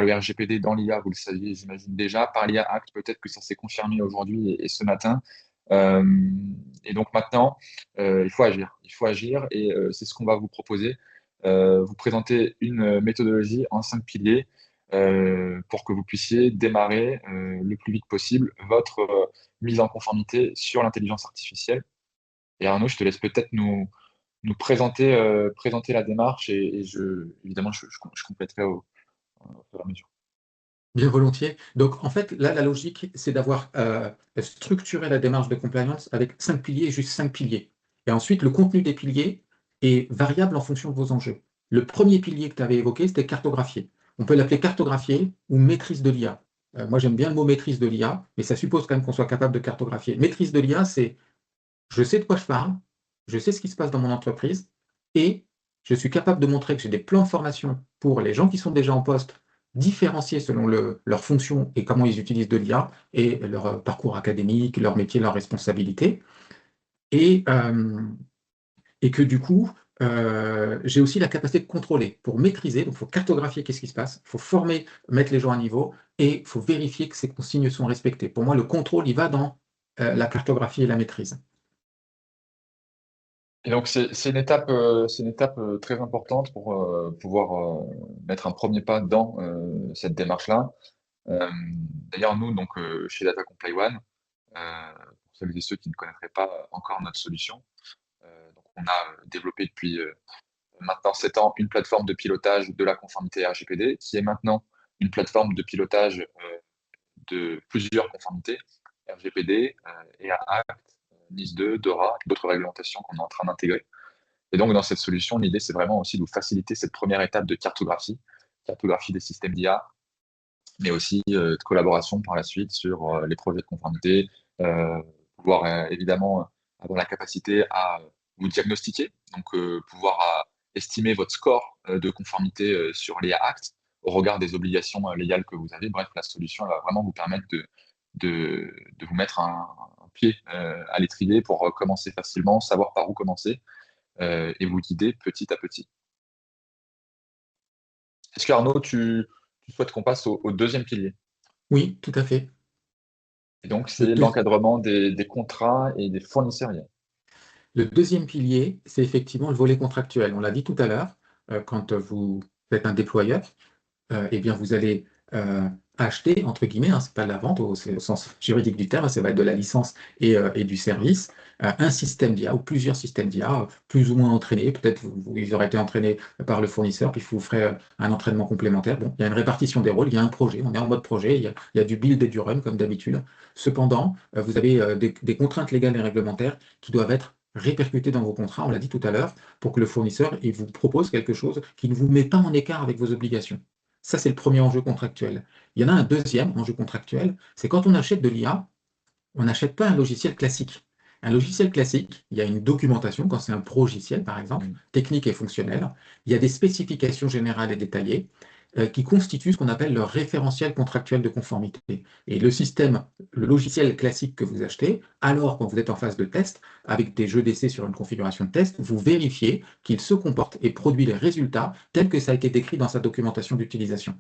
le RGPD dans l'IA, vous le saviez, j'imagine déjà, par l'IA Act, peut-être que ça s'est confirmé aujourd'hui et ce matin. Euh, et donc maintenant, il faut agir. Il faut agir et c'est ce qu'on va vous proposer. Vous présenter une méthodologie en 5 piliers pour que vous puissiez démarrer le plus vite possible votre mise en conformité sur l'intelligence artificielle. Et Arnaud, je te laisse peut-être nous présenter la démarche et évidemment, je compléterai au fur et à mesure. Bien volontiers. Donc, en fait, là, la logique, c'est d'avoir structuré la démarche de compliance avec 5 piliers, juste 5 piliers. Et ensuite, le contenu des piliers est variable en fonction de vos enjeux. Le premier pilier que tu avais évoqué, c'était cartographier. On peut l'appeler cartographier ou maîtrise de l'IA. Moi, j'aime bien le mot maîtrise de l'IA, mais ça suppose quand même qu'on soit capable de cartographier. Maîtrise de l'IA, c'est je sais de quoi je parle, je sais ce qui se passe dans mon entreprise et je suis capable de montrer que j'ai des plans de formation pour les gens qui sont déjà en poste, différenciés selon leur fonction et comment ils utilisent de l'IA et leur parcours académique, leur métier, leurs responsabilités. Et, euh, et que du coup, j'ai aussi la capacité de contrôler pour maîtriser. Donc, il faut cartographier qu'est-ce qui se passe, il faut former, mettre les gens à niveau et il faut vérifier que ces consignes sont respectées. Pour moi, le contrôle, il va dans la cartographie et la maîtrise. Et donc, c'est une étape très importante pour pouvoir mettre un premier pas dans cette démarche-là. Euh, D'ailleurs, nous, donc, chez Data Comply One, pour celles et ceux qui ne connaîtraient pas encore notre solution, donc on a développé depuis maintenant 7 ans une plateforme de pilotage de la conformité RGPD, qui est maintenant une plateforme de pilotage de plusieurs conformités, RGPD, EA Act, NIS2, DORA, d'autres réglementations qu'on est en train d'intégrer. Et donc, dans cette solution, l'idée, c'est vraiment aussi de vous faciliter cette première étape de cartographie des systèmes d'IA, mais aussi de collaboration par la suite sur les projets de conformité, pouvoir évidemment avoir la capacité à vous diagnostiquer, donc pouvoir estimer votre score de conformité sur l'IA Act, au regard des obligations légales que vous avez. Bref, la solution elle va vraiment vous permettre de vous mettre un pied à l'étrier pour commencer facilement, savoir par où commencer et vous guider petit à petit. Est-ce que Arnaud, tu souhaites qu'on passe au deuxième pilier? Oui, tout à fait. Et donc, Le, c'est deux- l'encadrement des contrats et des fournisseurs. le deuxième pilier, c'est effectivement le volet contractuel. On l'a dit tout à l'heure, quand vous êtes un déployeur, eh bien, vous allez acheter, entre guillemets, hein, c'est pas de la vente au sens juridique du terme, ça va être de la licence et du service, un système d'IA ou plusieurs systèmes d'IA, plus ou moins entraînés. Peut-être ils auraient été entraînés par le fournisseur, puis vous ferez un entraînement complémentaire. Bon, il y a une répartition des rôles, il y a un projet, on est en mode projet, il y a du build et du run, comme d'habitude. Cependant, vous avez des contraintes légales et réglementaires qui doivent être répercutées dans vos contrats, on l'a dit tout à l'heure, pour que le fournisseur il vous propose quelque chose qui ne vous met pas en écart avec vos obligations. Ça, c'est le premier enjeu contractuel. Il y en a un deuxième enjeu contractuel, c'est quand on achète de l'IA, on n'achète pas un logiciel classique. Un logiciel classique, il y a une documentation, quand c'est un progiciel par exemple, technique et fonctionnel, il y a des spécifications générales et détaillées qui constituent ce qu'on appelle le référentiel contractuel de conformité. Et le système, le logiciel classique que vous achetez, alors quand vous êtes en phase de test, avec des jeux d'essai sur une configuration de test, vous vérifiez qu'il se comporte et produit les résultats tels que ça a été décrit dans sa documentation d'utilisation.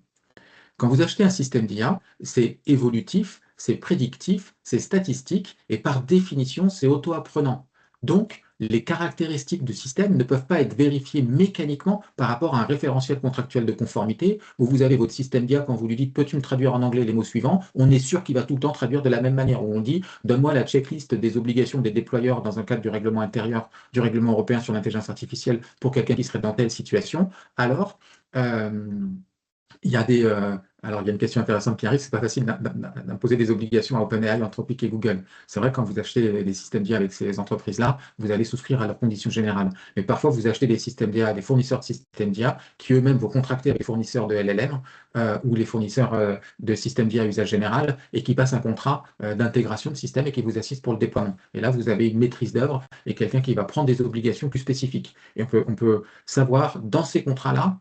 Quand vous achetez un système d'IA, c'est évolutif, c'est prédictif, c'est statistique et par définition, c'est auto-apprenant. Donc, les caractéristiques du système ne peuvent pas être vérifiées mécaniquement par rapport à un référentiel contractuel de conformité où vous avez votre système d'IA, quand vous lui dites peux-tu me traduire en anglais les mots suivants, on est sûr qu'il va tout le temps traduire de la même manière. Où on dit donne-moi la checklist des obligations des déployeurs dans un cadre du règlement intérieur, du règlement européen sur l'intelligence artificielle pour quelqu'un qui serait dans telle situation. Alors, euh, il y a alors, il y a une question intéressante qui arrive, c'est pas facile d'imposer des obligations à OpenAI, Anthropic et Google. C'est vrai, quand vous achetez des systèmes d'IA avec ces entreprises-là, vous allez souscrire à leurs conditions générales. Mais parfois, vous achetez des systèmes d'IA, des fournisseurs de systèmes d'IA qui eux-mêmes vont contracter avec les fournisseurs de LLM ou les fournisseurs de systèmes d'IA à usage général et qui passent un contrat d'intégration de système et qui vous assistent pour le déploiement. Et là, vous avez une maîtrise d'œuvre et quelqu'un qui va prendre des obligations plus spécifiques. Et on peut savoir dans ces contrats-là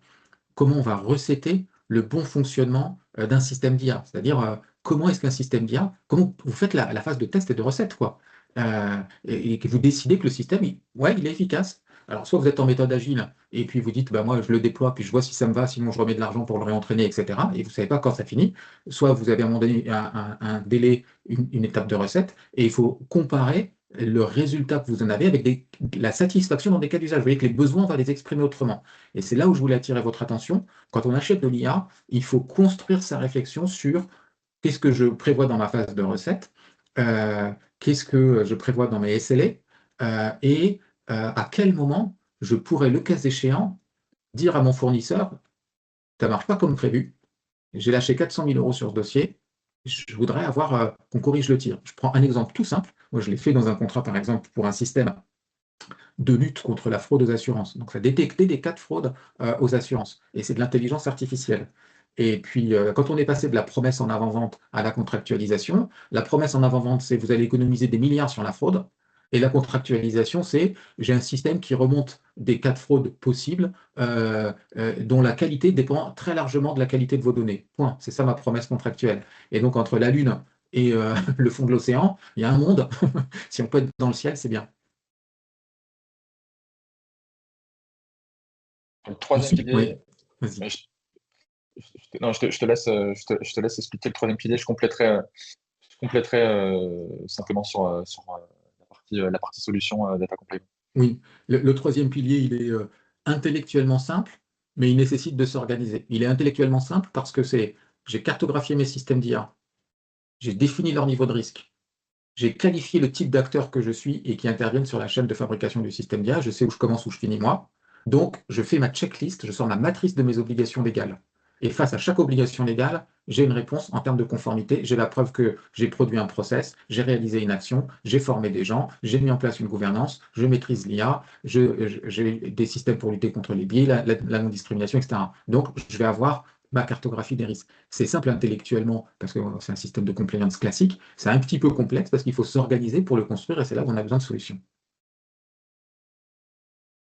comment on va recéter le bon fonctionnement d'un système d'IA. C'est-à-dire, comment est-ce qu'un système d'IA, comment vous faites la phase de test et de recette, quoi. Et que vous décidez que le système, ouais, il est efficace. Alors, soit vous êtes en méthode agile et puis vous dites, bah, moi, je le déploie, puis je vois si ça me va, sinon je remets de l'argent pour le réentraîner, etc. Et vous ne savez pas quand ça finit. Soit vous avez à un moment donné un délai, une étape de recette, et il faut comparer le résultat que vous en avez avec la satisfaction dans des cas d'usage. Vous voyez que les besoins, on va les exprimer autrement. Et c'est là où je voulais attirer votre attention. Quand on achète de l'IA, il faut construire sa réflexion sur qu'est-ce que je prévois dans ma phase de recette, euh, qu'est-ce que je prévois dans mes SLA, et à quel moment je pourrais, le cas échéant, dire à mon fournisseur, ça ne marche pas comme prévu, j'ai lâché 400 000 euros sur ce dossier, je voudrais avoir qu'on corrige le tir. Je prends un exemple tout simple. Moi, je l'ai fait dans un contrat, par exemple, pour un système de lutte contre la fraude aux assurances. Donc, ça détectait des cas de fraude aux assurances. Et c'est de l'intelligence artificielle. Et puis, quand on est passé de la promesse en avant-vente à la contractualisation, la promesse en avant-vente, c'est vous allez économiser des milliards sur la fraude. Et la contractualisation, c'est j'ai un système qui remonte des cas de fraude possibles dont la qualité dépend très largement de la qualité de vos données. Point. C'est ça ma promesse contractuelle. Et donc, entre la Lune et le fond de l'océan, il y a un monde. Si on peut être dans le ciel, c'est bien. Le troisième Ensuite, oui, pilier, vas-y. euh, non, je te laisse expliquer le troisième pilier. Je compléterai simplement sur la partie solution Data Complex. Oui, le troisième pilier, il est intellectuellement simple, mais il nécessite de s'organiser. Il est intellectuellement simple parce que j'ai cartographié mes systèmes d'IA, j'ai défini leur niveau de risque, j'ai qualifié le type d'acteur que je suis et qui interviennent sur la chaîne de fabrication du système d'IA, je sais où je commence, où je finis moi. Donc, je fais ma checklist, je sors ma matrice de mes obligations légales. Et face à chaque obligation légale, j'ai une réponse en termes de conformité. J'ai la preuve que j'ai produit un process, j'ai réalisé une action, j'ai formé des gens, j'ai mis en place une gouvernance, je maîtrise l'IA, j'ai des systèmes pour lutter contre les biais, la non-discrimination, etc. Donc, je vais avoir ma cartographie des risques. C'est simple intellectuellement parce que c'est un système de compliance classique. C'est un petit peu complexe parce qu'il faut s'organiser pour le construire et c'est là où on a besoin de solutions.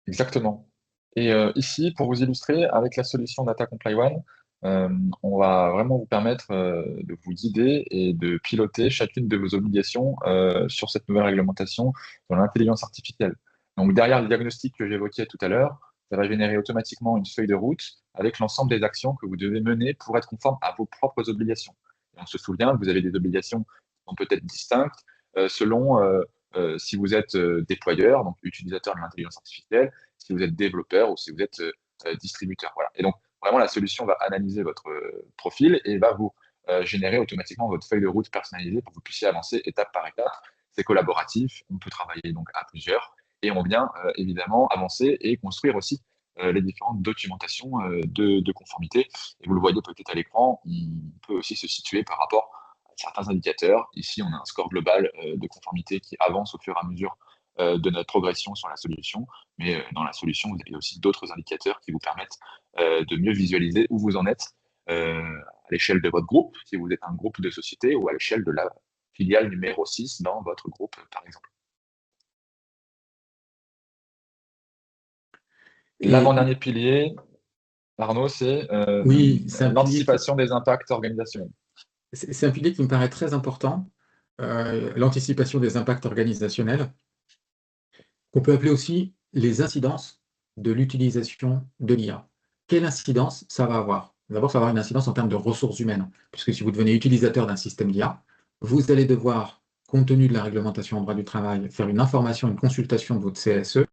Exactement. Et ici, pour vous illustrer, avec la solution Data Comply One, on va vraiment vous permettre de vous guider et de piloter chacune de vos obligations sur cette nouvelle réglementation dans l'intelligence artificielle. Donc, derrière le diagnostic que j'évoquais tout à l'heure, ça va générer automatiquement une feuille de route avec l'ensemble des actions que vous devez mener pour être conforme à vos propres obligations. Et on se souvient que vous avez des obligations qui sont peut-être distinctes selon si vous êtes déployeur, donc utilisateur de l'intelligence artificielle, si vous êtes développeur ou si vous êtes distributeur. Voilà. Et donc, vraiment, la solution va analyser votre profil et va vous générer automatiquement votre feuille de route personnalisée pour que vous puissiez avancer étape par étape. C'est collaboratif, on peut travailler donc à plusieurs et on vient évidemment avancer et construire aussi les différentes documentations de conformité. Et vous le voyez peut-être à l'écran, on peut aussi se situer par rapport à certains indicateurs. Ici, on a un score global de conformité qui avance au fur et à mesure de notre progression sur la solution. Mais dans la solution, vous avez aussi d'autres indicateurs qui vous permettent de mieux visualiser où vous en êtes à l'échelle de votre groupe, si vous êtes un groupe de société, ou à l'échelle de la filiale numéro 6 dans votre groupe, par exemple. Et L'avant-dernier pilier, Arnaud, c'est oui, c'est un pilier l'anticipation des impacts organisationnels. c'est un pilier qui me paraît très important, l'anticipation des impacts organisationnels, qu'on peut appeler aussi les incidences de l'utilisation de l'IA. Quelle incidence ça va avoir? D'abord, ça va avoir une incidence en termes de ressources humaines, puisque si vous devenez utilisateur d'un système d'IA, vous allez devoir, compte tenu de la réglementation en droit du travail, faire une information, une consultation de votre CSE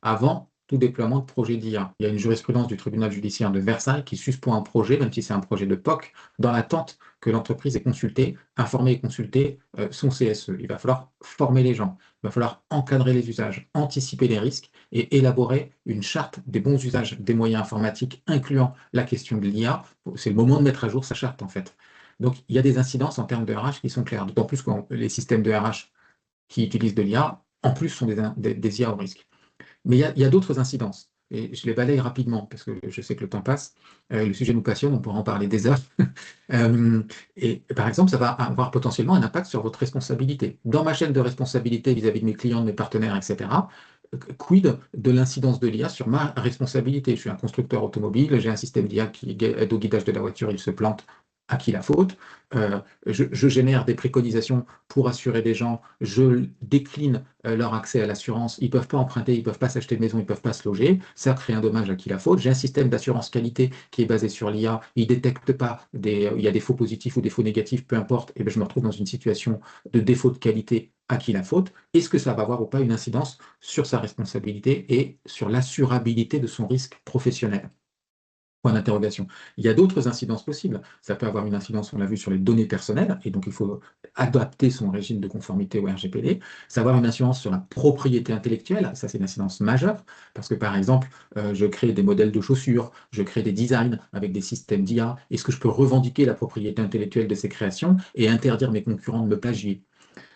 avant tout déploiement de projet d'IA. Il y a une jurisprudence du tribunal judiciaire de Versailles qui suspend un projet, même si c'est un projet de POC, dans l'attente que l'entreprise ait consulté, informé et consulté son CSE. Il va falloir former les gens, il va falloir encadrer les usages, anticiper les risques et élaborer une charte des bons usages des moyens informatiques, incluant la question de l'IA. C'est le moment de mettre à jour sa charte, en fait. Donc, il y a des incidences en termes de RH qui sont claires, d'autant plus que les systèmes de RH qui utilisent de l'IA, en plus, sont des IA au risque. Mais il y a d'autres incidences. Et je les balaye rapidement parce que je sais que le temps passe. Le sujet nous passionne, on pourra en parler des heures. Euh, et par exemple, ça va avoir potentiellement un impact sur votre responsabilité. Dans ma chaîne de responsabilité vis-à-vis de mes clients, de mes partenaires, etc., quid de l'incidence de l'IA sur ma responsabilité? Je suis un constructeur automobile, j'ai un système d'IA qui aide au guidage de la voiture, il se plante, à qui la faute? Je génère des préconisations pour assurer des gens, je décline leur accès à l'assurance, ils ne peuvent pas emprunter, ils ne peuvent pas s'acheter de maison, ils ne peuvent pas se loger, ça crée un dommage à qui la faute. J'ai un système d'assurance qualité qui est basé sur l'IA, il ne détecte pas, il y a des faux positifs ou des faux négatifs, peu importe, et bien je me retrouve dans une situation de défaut de qualité, à qui la faute? Est-ce que ça va avoir ou pas une incidence sur sa responsabilité et sur l'assurabilité de son risque professionnel? Point d'interrogation. Il y a d'autres incidences possibles. Ça peut avoir une incidence, on l'a vu, sur les données personnelles, et donc il faut adapter son régime de conformité au RGPD. Ça va avoir une incidence sur la propriété intellectuelle, ça c'est une incidence majeure, parce que par exemple, je crée des modèles de chaussures, je crée des designs avec des systèmes d'IA. Est-ce que je peux revendiquer la propriété intellectuelle de ces créations et interdire mes concurrents de me plagier?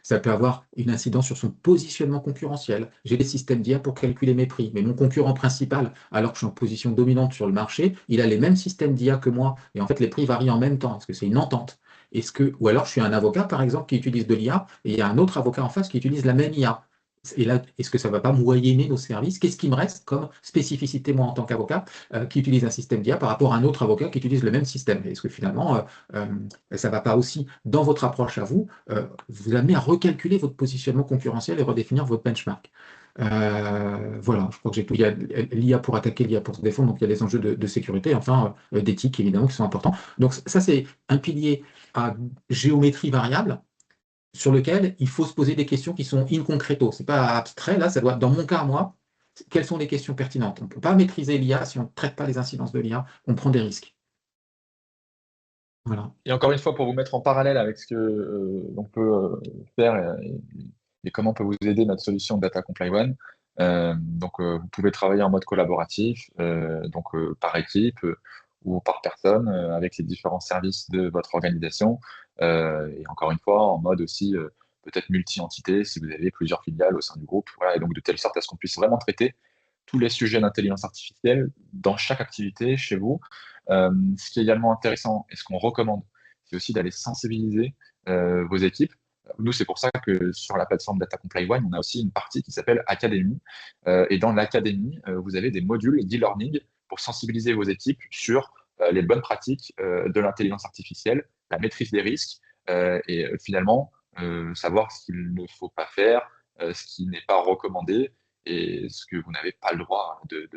Ça peut avoir une incidence sur son positionnement concurrentiel. J'ai des systèmes d'IA pour calculer mes prix, mais mon concurrent principal, alors que je suis en position dominante sur le marché, il a les mêmes systèmes d'IA que moi, et en fait les prix varient en même temps. Est-ce que c'est une entente? Ou alors je suis un avocat, par exemple, qui utilise de l'IA, et il y a un autre avocat en face qui utilise la même IA. Et là, est-ce que ça ne va pas moyenner nos services? Qu'est-ce qui me reste comme spécificité, moi, en tant qu'avocat, qui utilise un système d'IA par rapport à un autre avocat qui utilise le même système? Est-ce que finalement, ça ne va pas aussi, dans votre approche à vous, vous amener à recalculer votre positionnement concurrentiel et redéfinir votre benchmark? Voilà, je crois que j'ai tout. Il y a l'IA pour attaquer, l'IA pour se défendre, donc il y a des enjeux de sécurité, enfin d'éthique évidemment qui sont importants. Donc ça, c'est un pilier à géométrie variable sur lequel il faut se poser des questions qui sont in concreto. C'est pas abstrait, là, ça doit, dans mon cas, moi, quelles sont les questions pertinentes? On ne peut pas maîtriser l'IA si on ne traite pas les incidences de l'IA, on prend des risques. Voilà. Et encore une fois, pour vous mettre en parallèle avec ce que l'on peut faire et comment on peut vous aider notre solution Data Comply One, vous pouvez travailler en mode collaboratif, par équipe ou par personne avec les différents services de votre organisation. Et encore une fois, en mode aussi peut-être multi-entité si vous avez plusieurs filiales au sein du groupe. Voilà, et donc de telle sorte à ce qu'on puisse vraiment traiter tous les sujets d'intelligence artificielle dans chaque activité chez vous. Ce qui est également intéressant et ce qu'on recommande, c'est aussi d'aller sensibiliser vos équipes. Nous, c'est pour ça que sur la plateforme Data Comply One, on a aussi une partie qui s'appelle Académie. Et dans l'Académie, vous avez des modules d'e-learning pour sensibiliser vos équipes sur les bonnes pratiques de l'intelligence artificielle, la maîtrise des risques et finalement savoir ce qu'il ne faut pas faire, ce qui n'est pas recommandé et ce que vous n'avez pas le droit de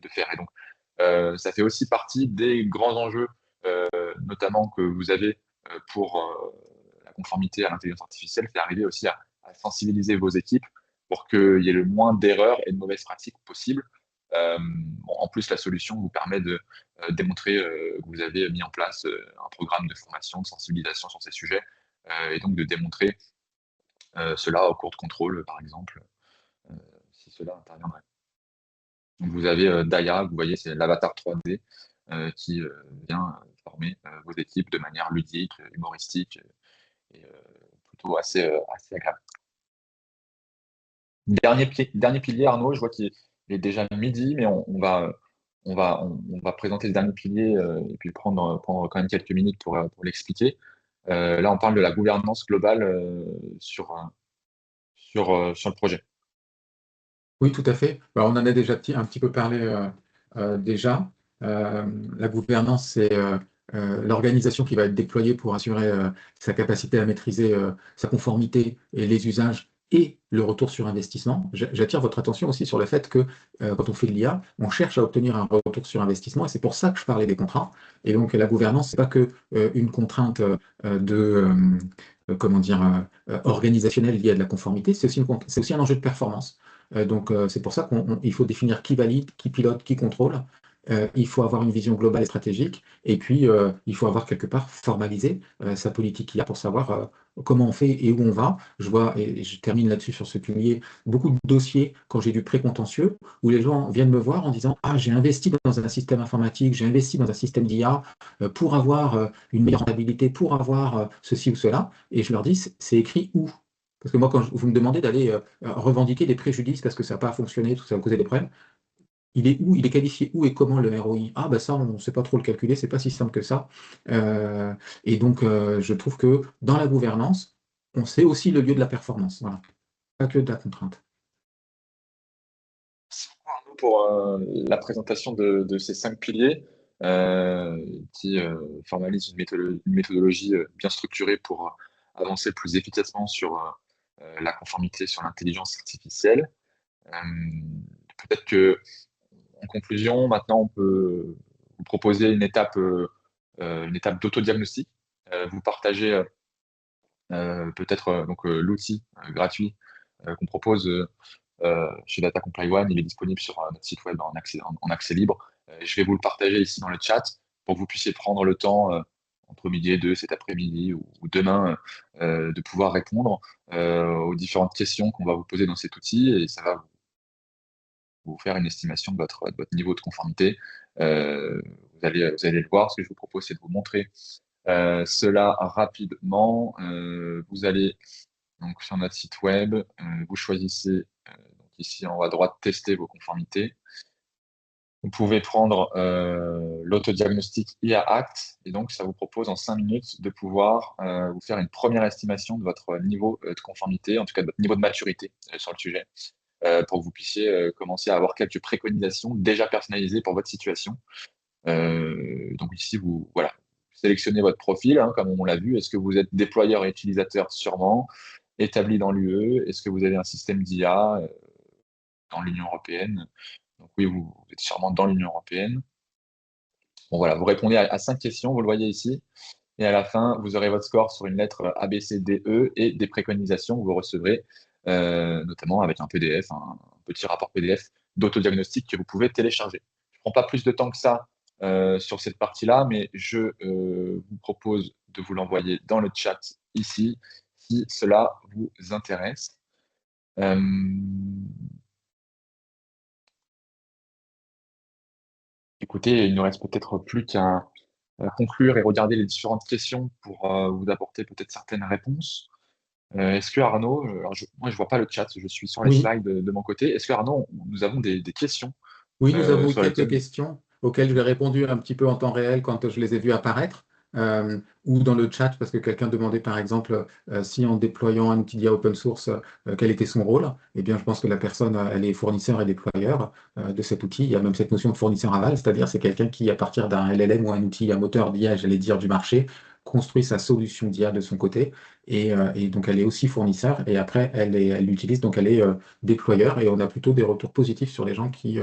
faire. Et donc, ça fait aussi partie des grands enjeux, notamment que vous avez pour la conformité à l'intelligence artificielle, c'est arriver aussi à sensibiliser vos équipes pour qu'il y ait le moins d'erreurs et de mauvaises pratiques possibles. Bon, en plus, la solution vous permet de démontrer que vous avez mis en place un programme de formation, de sensibilisation sur ces sujets, et donc de démontrer cela au cours de contrôle, par exemple, euh, si cela interviendrait. Donc vous avez Daya, vous voyez, c'est l'avatar 3D qui vient former vos équipes de manière ludique, humoristique et plutôt assez agréable. Dernier pilier, Arnaud, je vois qu'il est déjà midi, mais on va présenter le dernier pilier et puis prendre quand même quelques minutes pour l'expliquer. Là, on parle de la gouvernance globale sur le projet. Oui, tout à fait. Alors, on en a déjà un petit peu parlé déjà. La gouvernance, c'est l'organisation qui va être déployée pour assurer sa capacité à maîtriser sa conformité et les usages et le retour sur investissement. J'attire votre attention aussi sur le fait que quand on fait de l'IA, on cherche à obtenir un retour sur investissement et c'est pour ça que je parlais des contraintes. Et donc, la gouvernance, c'est pas que une contrainte comment dire, organisationnelle liée à de la conformité, c'est aussi un enjeu de performance. Donc, c'est pour ça qu'il faut définir qui valide, qui pilote, qui contrôle. Il faut avoir une vision globale et stratégique. Et puis, il faut avoir quelque part formalisé sa politique IA pour savoir comment on fait et où on va. Je vois, et je termine là-dessus sur ce pilier, beaucoup de dossiers quand j'ai du précontentieux où les gens viennent me voir en disant: Ah, j'ai investi dans un système informatique, j'ai investi dans un système d'IA pour avoir une meilleure rentabilité, pour avoir ceci ou cela. Et je leur dis: C'est écrit où? Parce que moi, quand vous me demandez d'aller revendiquer des préjudices parce que ça n'a pas fonctionné, tout ça a causé des problèmes, il est où, il est qualifié où et comment le ROI? Ah, ben ça, on ne sait pas trop le calculer, c'est pas si simple que ça. Euh, et donc, je trouve que dans la gouvernance, on sait aussi le lieu de la performance, voilà, pas que de la contrainte. Merci beaucoup, Arnaud, pour la présentation de ces 5 piliers euh, qui formalisent une méthodologie bien structurée pour avancer plus efficacement sur la conformité sur l'intelligence artificielle. Euh, Peut-être que, en conclusion, maintenant, on peut vous proposer une étape d'autodiagnostic. Vous partagez peut-être donc l'outil gratuit qu'on propose chez Data Comply One. Il est disponible sur notre site web en accès libre. Je vais vous le partager ici dans le chat pour que vous puissiez prendre le temps entre midi et deux cet après-midi ou demain de pouvoir répondre aux différentes questions qu'on va vous poser dans cet outil et ça va vous faire une estimation de votre niveau de conformité. Vous allez le voir. Ce que je vous propose, c'est de vous montrer cela rapidement. Vous allez donc, sur notre site web, vous choisissez donc ici en haut à droite, tester vos conformités. Vous pouvez prendre l'autodiagnostic IA Act et donc ça vous propose en 5 minutes de pouvoir vous faire une première estimation de votre niveau de conformité, en tout cas de votre niveau de maturité sur le sujet, pour que vous puissiez commencer à avoir quelques préconisations déjà personnalisées pour votre situation. Donc ici, voilà, sélectionnez votre profil, hein, comme on l'a vu. Est-ce que vous êtes déployeur et utilisateur? Sûrement. Établi dans l'UE. Est-ce que vous avez un système d'IA dans l'Union européenne? Donc oui, vous êtes sûrement dans l'Union européenne. Bon voilà, vous répondez à 5 questions, vous le voyez ici. Et à la fin, vous aurez votre score sur une lettre A, B, C, D, E et des préconisations que vous recevrez, notamment avec un PDF, un petit rapport PDF d'autodiagnostic que vous pouvez télécharger. Je ne prends pas plus de temps que ça sur cette partie-là, mais je vous propose de vous l'envoyer dans le chat ici, si cela vous intéresse. Écoutez, il ne nous reste peut-être plus qu'à conclure et regarder les différentes questions pour vous apporter peut-être certaines réponses. Est-ce que Arnaud, alors moi je vois pas le chat, je suis sur les Oui, slides de mon côté. Est-ce que Arnaud, nous avons des questions oui, nous avons eu sur quelques lesquelles... questions auxquelles je vais répondu un petit peu en temps réel quand je les ai vues apparaître. ou dans le chat, parce que quelqu'un demandait par exemple si en déployant un outil d'IA open source, quel était son rôle. Eh bien, je pense que la personne, elle est fournisseur et déployeur de cet outil. Il y a même cette notion de fournisseur aval, c'est-à-dire c'est quelqu'un qui, à partir d'un LLM ou un outil, un moteur d'IA, j'allais dire, du marché, construit sa solution d'IA de son côté. Et donc, elle est aussi fournisseur et après, elle l'utilise, donc elle est déployeur. Et on a plutôt des retours positifs sur les gens qui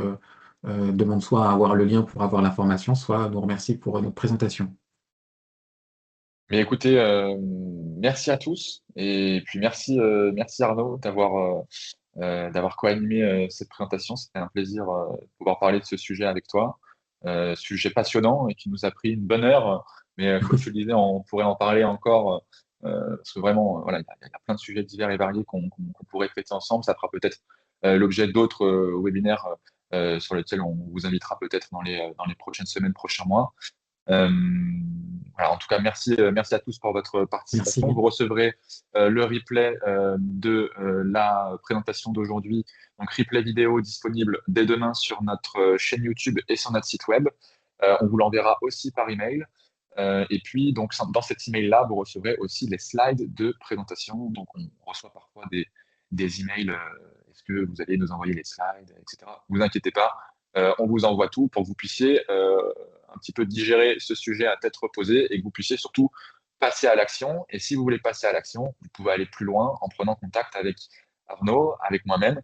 demandent soit à avoir le lien pour avoir l'information, soit nous remercient pour notre présentation. Mais écoutez, merci à tous et puis merci Arnaud d'avoir co-animé cette présentation. C'était un plaisir de pouvoir parler de ce sujet avec toi. Sujet passionnant et qui nous a pris une bonne heure. Mais comme je te le disais, on pourrait en parler encore parce que vraiment, voilà, il y a plein de sujets divers et variés qu'on pourrait traiter ensemble. Ça fera peut-être l'objet d'autres webinaires sur lesquels on vous invitera peut-être dans les prochaines semaines, prochains mois. Euh, voilà, en tout cas, merci à tous pour votre participation. Merci. Vous recevrez le replay de la présentation d'aujourd'hui, donc replay vidéo disponible dès demain sur notre chaîne YouTube et sur notre site web. On vous l'enverra aussi par email. Et puis, donc, dans cet email-là, vous recevrez aussi les slides de présentation. Donc, on reçoit parfois des emails. Est-ce que vous allez nous envoyer les slides, etc. Ne vous inquiétez pas, on vous envoie tout pour que vous puissiez un petit peu digérer ce sujet à tête reposée et que vous puissiez surtout passer à l'action. Et si vous voulez passer à l'action, vous pouvez aller plus loin en prenant contact avec Arnaud, avec moi-même,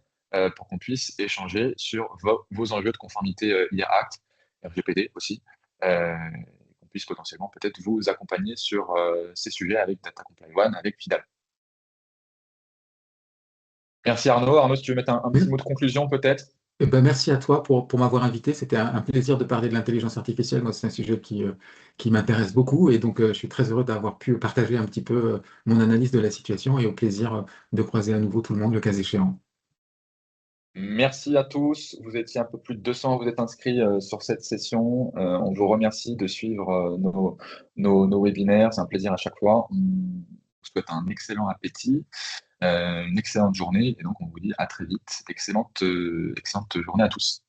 pour qu'on puisse échanger sur vos enjeux de conformité IA Act, RGPD aussi, et qu'on puisse potentiellement peut-être vous accompagner sur ces sujets avec Data Comply One, avec Fidal. Merci Arnaud. Arnaud, si tu veux mettre un petit mot de conclusion peut-être. Eh ben, merci à toi pour m'avoir invité. C'était un plaisir de parler de l'intelligence artificielle. Moi, c'est un sujet qui m'intéresse beaucoup et donc je suis très heureux d'avoir pu partager un petit peu mon analyse de la situation et au plaisir de croiser à nouveau tout le monde le cas échéant. Merci à tous. Vous étiez un peu plus de 200, vous êtes inscrits sur cette session. On vous remercie de suivre nos webinaires. C'est un plaisir à chaque fois. On vous souhaite un excellent appétit, une excellente journée et donc on vous dit à très vite. Excellente journée à tous.